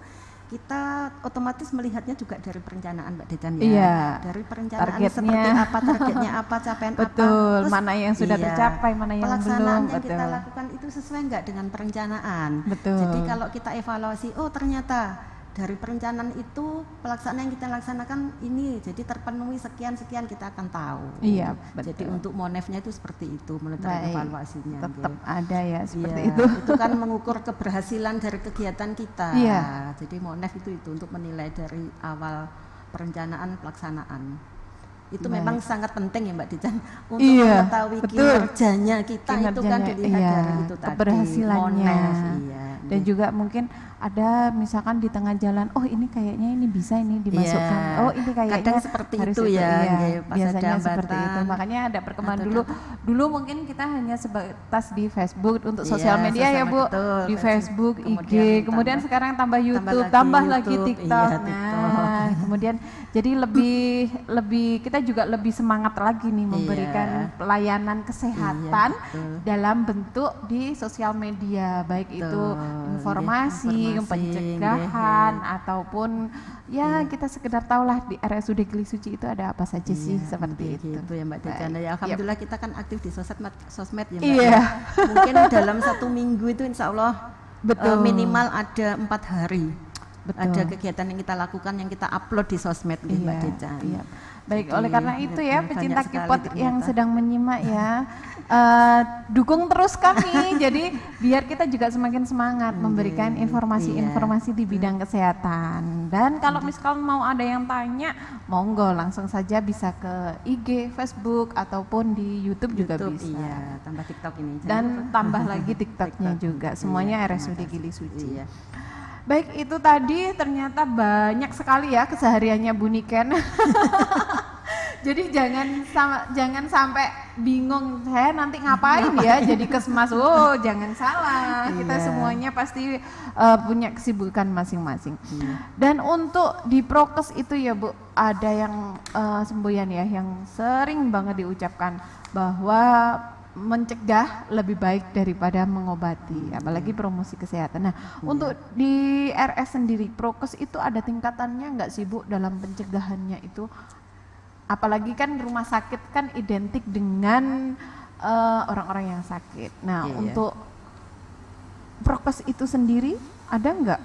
kita otomatis melihatnya juga dari perencanaan Mbak Decan ya. Dari perencanaan seperti apa, targetnya apa, capaian apa. Terus, mana yang sudah tercapai, mana yang belum. Pelaksanaan yang kita lakukan itu sesuai enggak dengan perencanaan. Jadi kalau kita evaluasi, ternyata dari perencanaan itu pelaksanaan yang kita laksanakan ini jadi terpenuhi sekian-sekian, kita akan tahu. Jadi untuk monefnya itu seperti itu, monitoring evaluasinya. Tetap ada ya seperti itu. Itu kan mengukur keberhasilan dari kegiatan kita. Jadi monef itu untuk menilai dari awal perencanaan pelaksanaan. itu Baik. memang sangat penting ya Mbak Dijan untuk Iya, mengetahui betul. kinerjanya kita itu kan Kinerjanya, dilihat iya, dari itu tadi keberhasilannya. Mones, iya. Dan juga mungkin ada misalkan di tengah jalan, oh ini kayaknya ini bisa ini dimasukkan, Iya. oh ini kayaknya Kadang seperti harus itu ya, iya, nggih, pas ada biasanya seperti hambatan itu. Makanya ada perkembangan atau dulu. Dulu mungkin kita hanya sebatas di Facebook untuk Iya, sosial media ya sosial Bu, betul, di Facebook, IG, kemudian kemudian sekarang tambah YouTube, lagi tambah lagi YouTube, TikTok. iya, Nah, kemudian jadi lebih kita juga lebih semangat lagi nih memberikan pelayanan kesehatan betul. dalam bentuk di sosial media, baik itu Betul, informasi, informasi, pencegahan ataupun ya kita sekedar tahulah di RSUD Gili Suci itu ada apa saja sih seperti itu. Gitu ya Mbak Dijan. Ya, alhamdulillah kita kan aktif di sosmed ya Mbak. Iya. Ya. Mungkin dalam 1 minggu itu insya Allah Betul. minimal ada 4 hari. Betul. Ada kegiatan yang kita lakukan yang kita upload di sosmed nih Mbak Dijan. Iya. Baik, Jadi, oleh karena itu ya banyak pecinta sekali Kipot ternyata. yang sedang menyimak ya, dukung terus kami. Jadi biar kita juga semakin semangat memberikan informasi-informasi di bidang kesehatan. Dan kalau misalkan mau ada yang tanya, monggo langsung saja bisa ke IG, Facebook ataupun di YouTube juga bisa. Iya, tambah TikTok ini. Dan tambah lagi TikToknya TikTok. juga. Semuanya Iya, RSUD terima kasih. Gili Suci. Iya. Baik, itu tadi ternyata banyak sekali ya kesehariannya Bu Niken. Jadi jangan sampai bingung saya nanti ngapain ya jadi kesmas. Oh, jangan salah. Kita Iya. semuanya pasti punya kesibukan masing-masing. Dan untuk di prokes itu ya Bu, ada yang semboyan ya yang sering banget diucapkan bahwa mencegah lebih baik daripada mengobati, apalagi promosi kesehatan. Nah, untuk di RS sendiri, prokes itu ada tingkatannya nggak sih Bu dalam pencegahannya itu? Apalagi kan rumah sakit kan identik dengan orang-orang yang sakit. Nah, Iya. untuk prokes itu sendiri ada nggak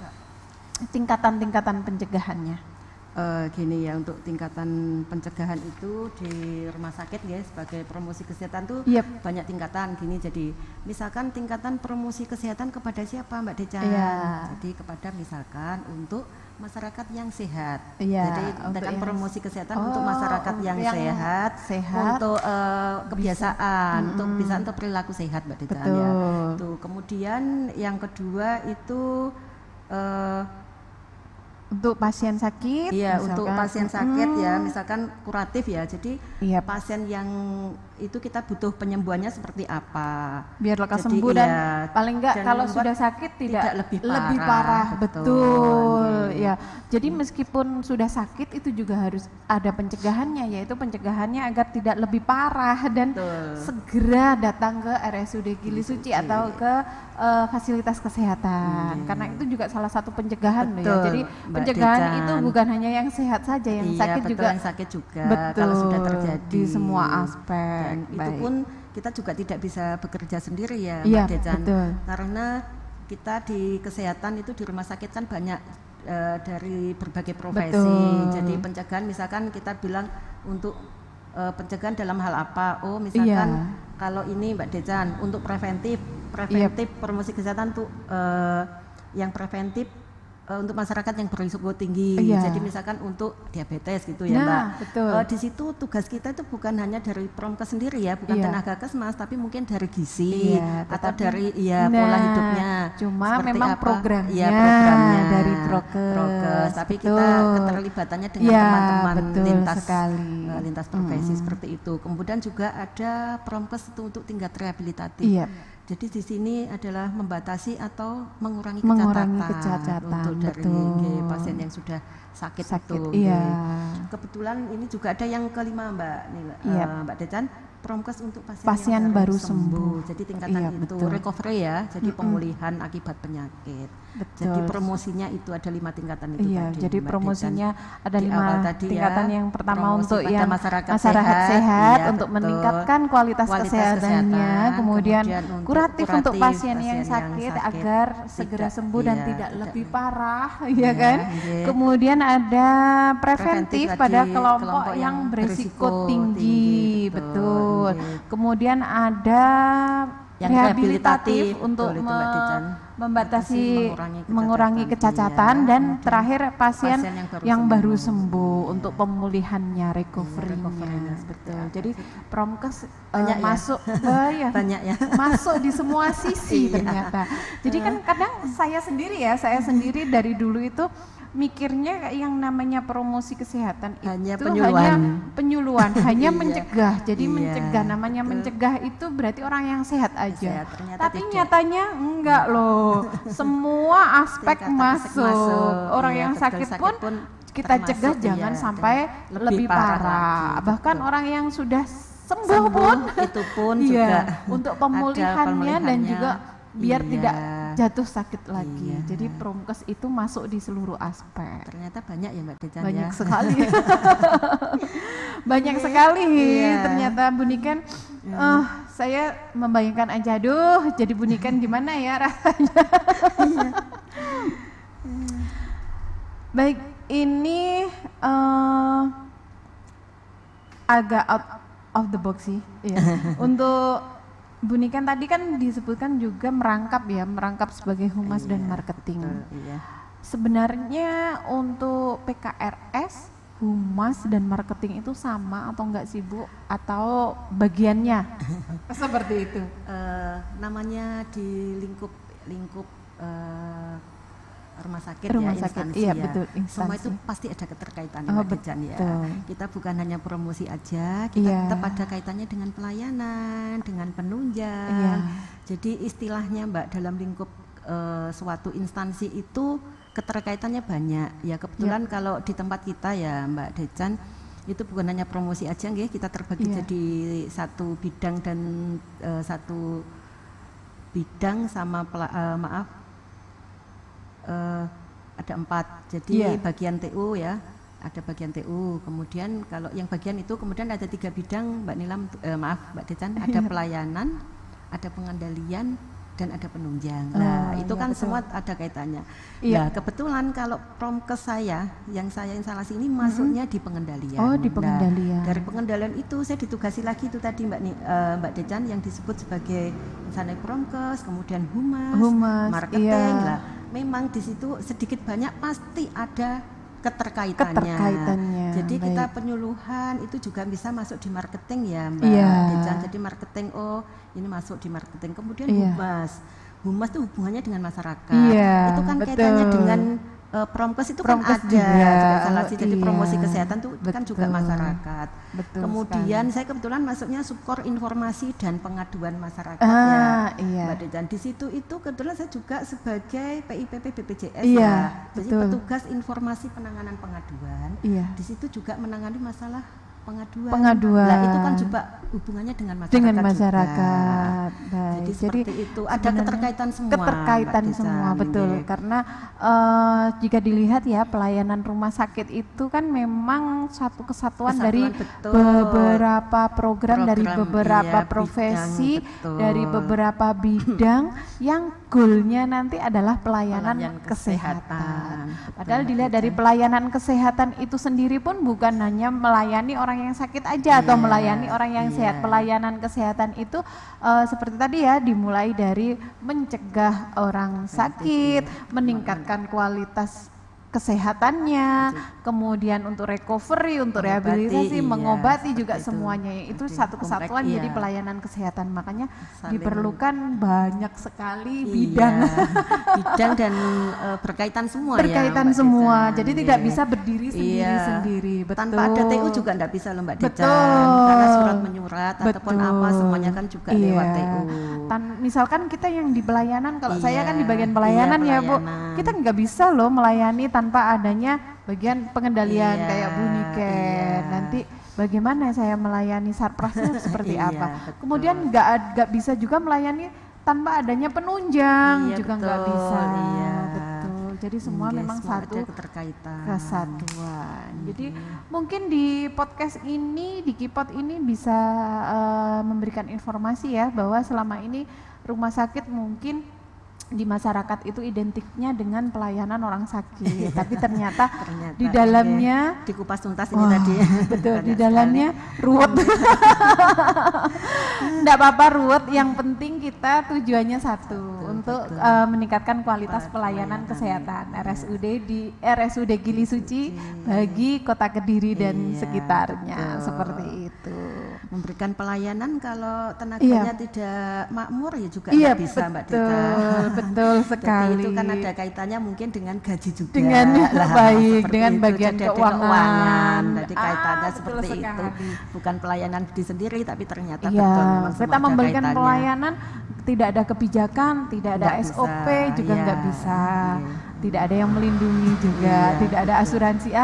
tingkatan-tingkatan pencegahannya? Gini ya, untuk tingkatan pencegahan itu di rumah sakit ya sebagai promosi kesehatan tuh Yep. banyak tingkatan gini. Jadi misalkan tingkatan promosi kesehatan kepada siapa Mbak Deca? Iya. Jadi kepada misalkan untuk masyarakat yang sehat. Iya, Jadi untuk tingkatan yang- promosi kesehatan untuk masyarakat yang sehat, untuk kebiasaan, untuk bisa untuk perilaku sehat Mbak Deca ya. Betul. Tuh, kemudian yang kedua itu Untuk pasien sakit, iya, untuk misalkan. pasien sakit ya, misalkan kuratif ya. Jadi Iya. pasien yang itu kita butuh penyembuhannya seperti apa. Biar lekas Jadi, sembuh dan iya, paling enggak dan kalau membuat sudah sakit tidak lebih parah, parah. betul, Betul. ya. Jadi meskipun sudah sakit itu juga harus ada pencegahannya, yaitu pencegahannya agar tidak lebih parah dan Betul. segera datang ke RSUD Gili Suci atau ke fasilitas kesehatan. Karena itu juga salah satu pencegahan loh ya. Betul, Jadi Mbak pencegahan Decan. itu bukan hanya yang sehat saja, yang Iya, sakit betul, juga yang sakit juga betul kalau sudah terjadi di semua aspek. Dan itu Baik. pun kita juga tidak bisa bekerja sendiri ya Iya, Mbak Decan. betul. Karena kita di kesehatan itu di rumah sakit kan banyak dari berbagai profesi. Betul. Jadi pencegahan misalkan kita bilang untuk pencegahan dalam hal apa? Oh, misalkan Iya. kalau ini Mbak Decan untuk preventif promosi kesehatan tuh yang preventif untuk masyarakat yang berisiko tinggi. Iya. Jadi misalkan untuk diabetes gitu ya Nah, Mbak. betul. Di situ tugas kita itu bukan hanya dari Promkes sendiri ya, bukan Iya. tenaga kesmas, tapi mungkin dari gizi Iya, atau tetapi- dari pola Nah, hidupnya. cuma Seperti memang apa? programnya Iya, programnya dari Prokes, tapi betul. kita keterlibatannya dengan Iya, teman-teman betul lintas sekali. lintas profesi seperti itu. Kemudian juga ada Promkes itu untuk tingkat rehabilitatif. Iya. Jadi di sini adalah membatasi atau mengurangi Mengurangi kecacatan kecacatan, untuk dari betul. pasien yang sudah sakit, Sakit, itu. iya. Kebetulan ini juga ada yang kelima Mbak Iya. Mbak Decan, Promkes untuk pasien, Pasien yang baru sembuh. Jadi tingkatan Iya, itu betul. recovery ya, jadi pemulihan akibat penyakit. Betul. Jadi promosinya itu ada 5 tingkatan itu Iya, tadi. jadi Mbak promosinya Decan. ada Di 5 awal tadi tingkatan. ya, Yang pertama promosi untuk pada yang masyarakat sehat, iya, untuk betul. meningkatkan kualitas kesehatannya, kesehatan, kemudian untuk kuratif untuk pasien yang sakit agar tidak- segera sembuh dan iya, tidak tidak- lebih parah, ya Iya, kan? iya. Kemudian ada preventif Preventif pada tadi, kelompok kelompok yang yang berisiko berisiko tinggi, tinggi, betul. betul, iya. Kemudian ada yang rehabilitatif rehabilitatif, untuk betul itu, Mbak Dejan. membatasi mengurangi kecacatan iya. dan terakhir pasien yang baru sembuh. sembuh Iya. untuk pemulihannya, recovery-nya. recovery-nya Betul. seperti Jadi Promkes Banyak ya? masuk ya, Banyak ya. masuk di semua sisi Iya. ternyata. Jadi kan kadang saya sendiri dari dulu itu mikirnya yang namanya promosi kesehatan Hanya itu penyuluhan. hanya Iya. mencegah. Jadi Iya, mencegah, namanya betul. mencegah itu berarti orang yang sehat aja. Sehat, ternyata Tapi tidak. nyatanya enggak loh. Semua aspek Tingkatan masuk. Orang Iya, yang betul, sakit pun kita termasuk, cegah iya, jangan dan sampai lebih parah. lagi, Bahkan betul. orang yang sudah sembuh pun itu pun iya, juga untuk ada pemulihannya dan juga biar iya. tidak jatuh sakit lagi. Iya. Jadi Promkes itu masuk di seluruh aspek. Ternyata banyak ya Mbak Dejan Banyak ya. sekali. Banyak sekali Iya. ternyata Bu Niken. Saya membayangkan aja, aduh jadi Bu Niken gimana ya rasanya. Baik, ini agak out of the box sih. Iya. Untuk Bu Niken tadi kan disebutkan juga merangkap sebagai humas dan marketing. Betul, iya. Sebenarnya untuk PKRS, humas dan marketing itu sama atau enggak sih Bu? Atau bagiannya? Seperti itu. Namanya di lingkup rumah sakit Rumah ya, sakit, instansi iya, ya. betul, Semua instansi. itu pasti ada keterkaitannya Oh, Mbak Dejan ya. betul. Kita bukan hanya promosi aja, kita Iya. tetap ada kaitannya dengan pelayanan, dengan penunjang. Iya. Jadi istilahnya Mbak dalam lingkup suatu instansi itu keterkaitannya banyak. Ya kebetulan kalau di tempat kita ya Mbak Dejan itu bukan hanya promosi aja nggih, kita terbagi Iya. jadi satu bidang dan satu bidang sama ada 4, jadi Iya. bagian TU ya, ada bagian TU, kemudian kalau yang bagian itu kemudian ada 3 bidang Mbak Nilam, Mbak Dejan, ada pelayanan, ada pengendalian, dan ada penunjang. Nah itu iya, kan betul. semua ada kaitannya. Iya. Nah kebetulan kalau Promkes saya, yang saya instalasi ini masuknya di pengendalian. Oh, di Nah, pengendalian. dari pengendalian itu saya ditugasi lagi itu tadi Mbak Dejan yang disebut sebagai insanai Promkes, kemudian Humas, marketing iya. lah. Memang di situ sedikit banyak pasti ada keterkaitannya. Jadi baik. kita penyuluhan itu juga bisa masuk di marketing ya Mbak Iya. Dejan. Jadi marketing ini masuk di marketing. Kemudian Iya. humas itu hubungannya dengan masyarakat. Iya, Itu kan betul. kaitannya dengan Promkes itu Promkes kan juga. ada instalasi. Jadi Iya, promosi kesehatan itu kan juga betul. masyarakat. Betul Kemudian sekali. saya kebetulan masuknya subkor informasi dan pengaduan masyarakat Ah, ya iya. Mbak Dejan. Di situ itu kebetulan saya juga sebagai PIPP BPJS Iya, ya. Jadi betul. petugas informasi penanganan pengaduan. Iya. Di situ juga menangani masalah pengaduan. Pengaduan. Nah, itu kan juga hubungannya dengan masyarakat. Dengan juga. masyarakat. Baik. Jadi seperti itu. Ada sebenarnya keterkaitan semua. Keterkaitan Mbak Dejan, semua, betul. nggih. Karena jika dilihat ya pelayanan rumah sakit itu kan memang satu kesatuan dari betul. beberapa program dari Program, beberapa iya, profesi, bidang, betul. dari beberapa bidang yang goalnya nanti adalah pelayanan Pelayanan kesehatan. kesehatan. Padahal Betul, dilihat Mbak dari Dejan. pelayanan kesehatan itu sendiri pun bukan hanya melayani orang yang sakit aja atau Iya, melayani orang yang sehat. iya. Pelayanan kesehatan itu seperti tadi ya, dimulai dari mencegah orang sakit, meningkatkan kualitas kesehatannya, kemudian untuk recovery, untuk Mengobati, rehabilitasi, iya, mengobati seperti juga itu. semuanya. Itu Jadi satu kesatuan kompleks, jadi iya. pelayanan kesehatan. Makanya Saling- diperlukan banyak sekali Iya, bidang. bidang dan berkaitan semua Berkaitan ya Mbak semua. Dejan. Jadi tidak Iya. bisa berdiri sendiri-sendiri. Iya. Betul. Tanpa ada TU juga enggak bisa loh Mbak Dejan. Betul. Karena surat menyurat ataupun Betul. apa semuanya kan juga lewat TU. Misalkan kita yang di pelayanan, kalau saya Iya, kan di bagian iya, pelayanan ya Bu, pelayanan. kita nggak bisa loh melayani tanpa adanya bagian pengendalian Iya, kayak Bu Niken. iya. Nanti bagaimana saya melayani sarprasnya seperti Iya, apa? betul. Kemudian nggak bisa juga melayani tanpa adanya penunjang, Iya, juga nggak betul, bisa. iya. Betul. Jadi semua Iya, memang semua satu ada keterkaitan. kesatuan. Jadi mungkin di podcast ini, di Kipot ini bisa memberikan informasi ya bahwa selama ini rumah sakit mungkin di masyarakat itu identiknya dengan pelayanan orang sakit, tapi ternyata di dalamnya iya. Dikupas tuntas ini wah, tadi. betul, di Banyak dalamnya ruwet. Enggak apa-apa ruwet, yang penting kita tujuannya satu, untuk meningkatkan kualitas pelayanan kesehatan RSUD Gili Suci bagi Kota Kediri dan sekitarnya, seperti itu. Memberikan pelayanan kalau tenaganya tidak makmur ya juga nggak bisa, Mbak Dita. Betul sekali. Jadi itu kan ada kaitannya mungkin dengan gaji juga. Dengan dengan bagian keuangan. Jadi kaitannya seperti itu. Bukan pelayanan di sendiri, tapi ternyata betul memang kita memberikan pelayanan, tidak ada kebijakan, tidak ada SOP juga nggak bisa. Tidak ada yang melindungi juga, tidak ada asuransi,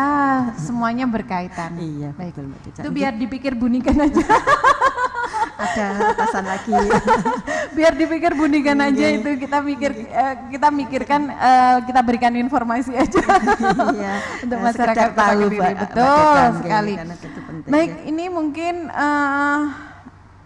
semuanya berkaitan. Iya, baik. Betul, Mbak Dita. Itu biar dipikir bunikan aja. Ada atasan lagi. Biar dipikir bunikan aja itu kita mikirkan, kita berikan informasi aja. Iya, untuk masyarakat tahu, Mbak, betul sekali. Baik, ya. ini mungkin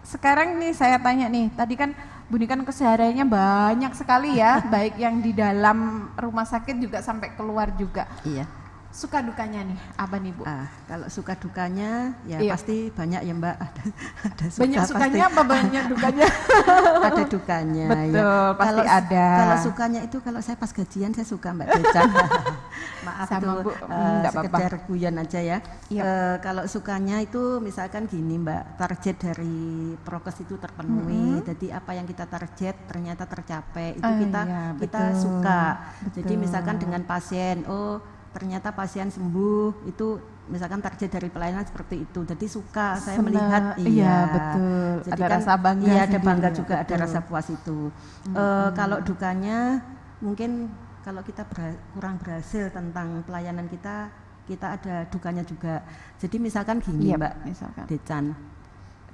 sekarang nih saya tanya nih, tadi kan Bunikan kesehariannya banyak sekali ya, baik yang di dalam rumah sakit juga sampai keluar juga. Iya. Suka dukanya nih, apa nih Bu? Kalau suka dukanya ya pasti banyak ya Mbak. Ada suka, banyak sukanya pasti. Apa banyak dukanya? Ada dukanya. Betul, ya. pasti ada. Kalau sukanya itu kalau saya pas gajian saya suka Mbak Deca. Maaf sama tuh, Bu, nggak sekedar apa-apa. guyon aja ya. Yep. Kalau sukanya itu misalkan gini Mbak, target dari prokes itu terpenuhi. Jadi apa yang kita target ternyata tercapai. Itu kita suka. Betul. Jadi misalkan dengan pasien, ternyata pasien sembuh, itu misalkan target dari pelayanan seperti itu. Jadi suka saya melihat, betul. Jadi ada kan, rasa bangga. Iya, ada bangga juga, betul. Ada rasa puas itu. Kalau dukanya mungkin kalau kita kurang berhasil tentang pelayanan kita ada dukanya juga. Jadi misalkan gini Mbak Decan,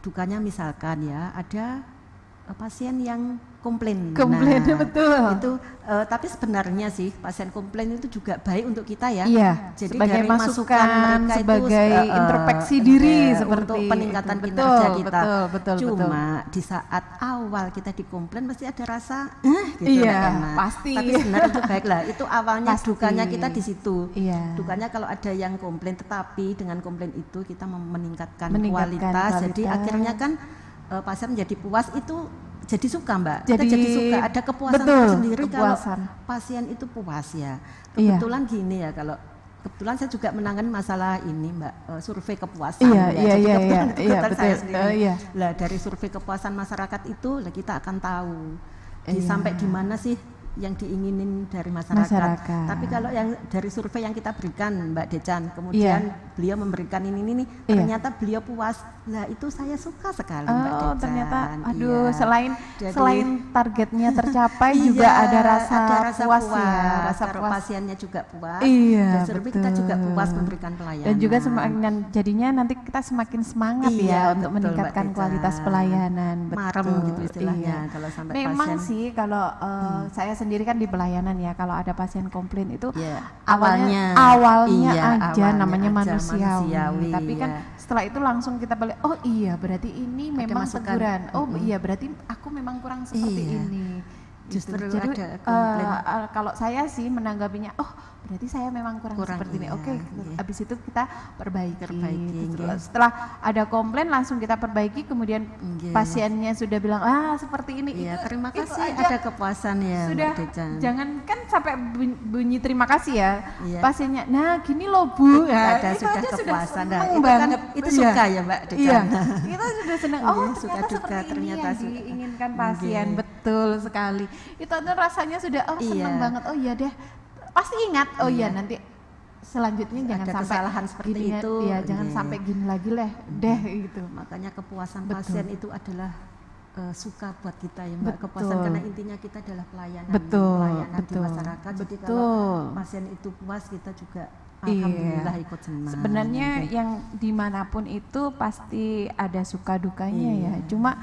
dukanya misalkan ya ada pasien yang komplain. Betul. Itu tapi sebenarnya sih pasien komplain itu juga baik untuk kita ya. Iya. Jadi sebagai dari masukan mereka sebagai itu introspeksi diri seperti untuk peningkatan itu. kinerja kita. Betul. Cuma di saat awal kita dikomplain pasti ada rasa gitu. Iya, pasti. Tapi sebenarnya itu baiklah. Itu awalnya pasti. Dukanya kita di situ. Iya. Dukanya kalau ada yang komplain, tetapi dengan komplain itu kita meningkatkan kualitas. Jadi akhirnya kan pasien menjadi puas, itu jadi suka Mbak, kita jadi suka, ada kepuasan tersendiri kalau pasien itu puas ya. Kebetulan gini ya, kebetulan saya juga menangani masalah ini Mbak, survei kepuasan. Kebetulan saya sendiri. Lah dari survei kepuasan masyarakat itu kita akan tahu sampai di mana sih yang diinginin dari masyarakat. Tapi kalau yang dari survei yang kita berikan Mbak Decan, kemudian beliau memberikan ini ternyata beliau puas. Lah itu saya suka sekali Mbak Decan. Ternyata selain targetnya tercapai juga ada rasa puas ya, rasa puas. Pasiennya juga puas. Iya, dan survei kita juga puas memberikan pelayanan. Dan juga jadinya nanti kita semakin semangat untuk meningkatkan kualitas pelayanan. Marem gitu istilahnya kalau sampai memang pasien. Sih kalau saya sendiri kan di pelayanan ya, kalau ada pasien komplain itu awalnya aja namanya manusiawi. Tapi kan setelah itu langsung kita balik, oh iya berarti ini memang teguran. Oh iya berarti aku memang kurang seperti ini. Justru Jadi, ada komplain. Kalau saya sih menanggapinya, oh berarti saya memang kurang seperti ini. Oke, habis itu kita perbaiki. Setelah ada komplain langsung kita perbaiki, kemudian pasiennya sudah bilang seperti ini. Iya, terima kasih, ada kepuasan ya. Sudah, jangan kan sampai bunyi terima kasih ya. Pasiennya, nah gini loh Bu. Ada sudah kepuasan. Itu suka ya Mbak Decan. Iya, kita sudah senang. Suka duka ternyata yang diinginkan pasien. Betul sekali. Itu rasanya sudah senang banget. Oh iya deh. Pasti ingat, nanti selanjutnya jangan ada sampai kesalahan seperti itu. Ya, jangan sampai gini lagi deh gitu. Makanya kepuasan pasien itu adalah suka buat kita ya Mbak. Kepuasan karena intinya kita adalah pelayanan di masyarakat. Jadi kalau pasien itu puas, kita juga alhamdulillah ikut senang. Sebenarnya yang dimanapun itu pasti ada suka dukanya ya. Cuma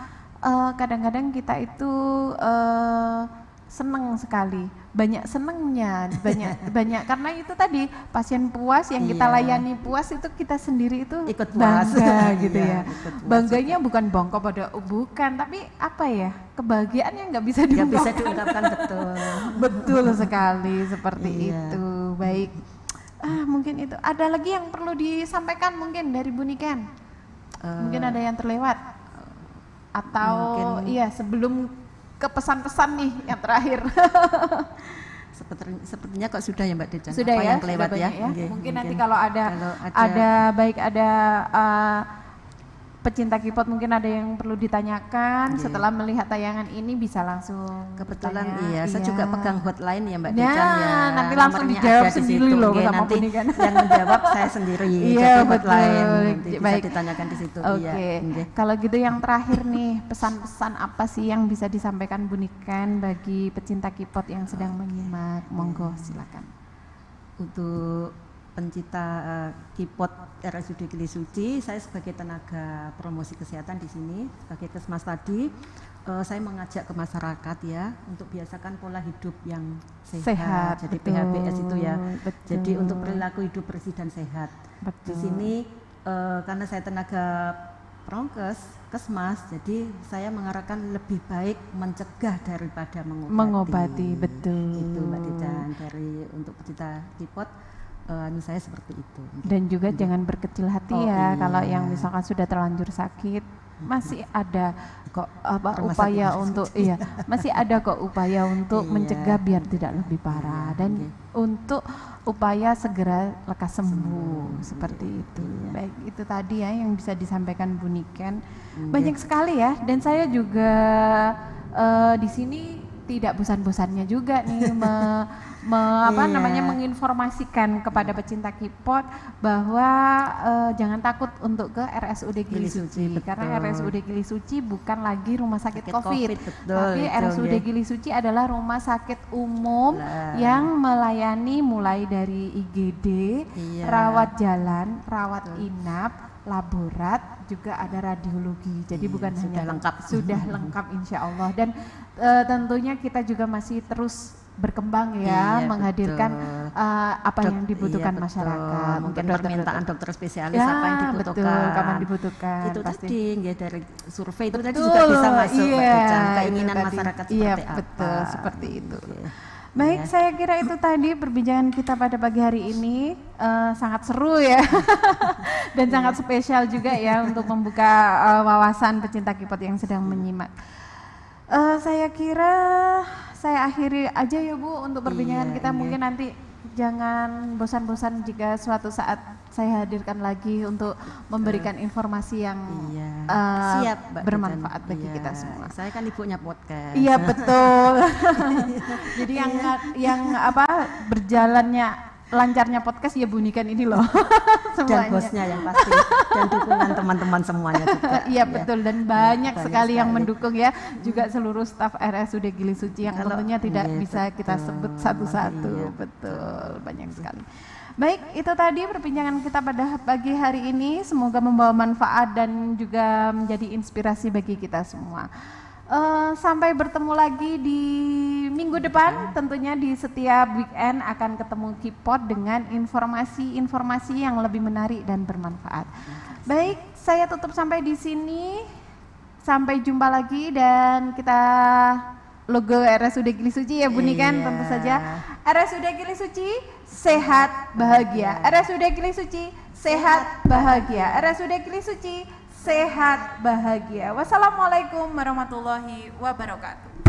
kadang-kadang kita itu seneng sekali, banyak senengnya, banyak karena itu tadi pasien puas, yang kita layani puas, itu kita sendiri itu ikut puas. Bangga gitu ya. Bangganya bukan bongkok bukan, tapi apa ya, kebahagiaan yang nggak bisa diungkapkan. Betul sekali seperti itu. Baik, mungkin itu ada lagi yang perlu disampaikan mungkin dari Bu Niken, mungkin ada yang terlewat atau sebelum ke pesan-pesan nih yang terakhir. Sepertinya kok sudah ya Mbak Dejan. Sudah apa ya, yang kelewat sudah ya. Okay, mungkin nanti kalau ada pecinta K-pop mungkin ada yang perlu ditanyakan setelah melihat tayangan ini bisa langsung kebetulan bertanya. saya juga pegang hotline ya Mbak Dejan ya. Nanti langsung dijawab sendiri loh sama nanti Bunikan. yang menjawab saya sendiri. Iya, jadi hotline betul. nanti bisa ditanyakan di situ. Oke. Kalau gitu yang terakhir nih, pesan-pesan apa sih yang bisa disampaikan Bunikan bagi pecinta K-pop yang sedang menyimak? Monggo silakan. Untuk pencinta K-pop RSUD Gili Suci, saya sebagai tenaga promosi kesehatan di sini, sebagai Kesmas tadi, saya mengajak ke masyarakat ya untuk biasakan pola hidup yang sehat. Jadi betul, PHBS itu ya. betul. Jadi untuk perilaku hidup bersih dan sehat. Betul. Di sini karena saya tenaga prokes Kesmas, jadi saya mengarahkan lebih baik mencegah daripada mengobati. Betul. Itu Mbak Dejan dari untuk pecinta K-pop. Saya seperti itu. Dan juga jangan berkecil hati kalau yang misalkan sudah terlanjur sakit masih ada kok upaya untuk masih ada kok upaya untuk mencegah biar tidak lebih parah dan untuk upaya segera lekas sembuh seperti itu. Baik, itu tadi ya yang bisa disampaikan Bu Niken. Banyak sekali ya, dan saya juga di sini tidak bosan-bosannya juga nih menginformasikan kepada pecinta K-pop bahwa jangan takut untuk ke RSUD Gili Suci karena RSUD Gili Suci bukan lagi rumah sakit COVID, tapi RSUD Gili Suci adalah rumah sakit umum yang melayani mulai dari IGD, rawat jalan, rawat inap, laborat, juga ada radiologi. Jadi bukan hanya sudah lengkap insya Allah. Dan tentunya kita juga masih terus berkembang menghadirkan apa yang dibutuhkan masyarakat. Mungkin permintaan dokter spesialis apa yang dibutuhkan. Kapan dibutuhkan. Itu pasti. Tadi dari survei itu tadi juga bisa masuk keinginan masyarakat seperti apa. Betul, seperti itu. Baik, saya kira itu tadi perbincangan kita pada pagi hari ini sangat seru ya dan sangat spesial juga ya untuk membuka wawasan pecinta K-pop yang sedang menyimak. Saya kira saya akhiri aja ya Bu untuk perbincangan kita. Mungkin nanti jangan bosan-bosan jika suatu saat saya hadirkan lagi untuk memberikan informasi yang siap, bermanfaat bagi kita semua. Saya kan ibunya podcast. Iya betul. Jadi yang berjalannya lancarnya podcast ya Bu Niken ini loh. Dan hostnya yang pasti dan dukungan teman-teman semuanya juga. Iya betul, dan banyak sekali yang mendukung ya, juga seluruh staf RSUD Gili Suci yang tentunya tidak bisa kita sebut satu-satu. Betul, banyak sekali. Baik, itu tadi perbincangan kita pada pagi hari ini, semoga membawa manfaat dan juga menjadi inspirasi bagi kita semua. Sampai bertemu lagi di minggu depan, tentunya di setiap weekend akan ketemu K-pop dengan informasi-informasi yang lebih menarik dan bermanfaat. Baik, saya tutup sampai di sini. Sampai jumpa lagi dan kita logo RSUD Gili Suci ya Bu Niken, tentu saja. RSUD Gili Suci sehat bahagia. RSUD Gili Suci sehat bahagia. RSUD Gili Suci sehat bahagia. Wassalamualaikum warahmatullahi wabarakatuh.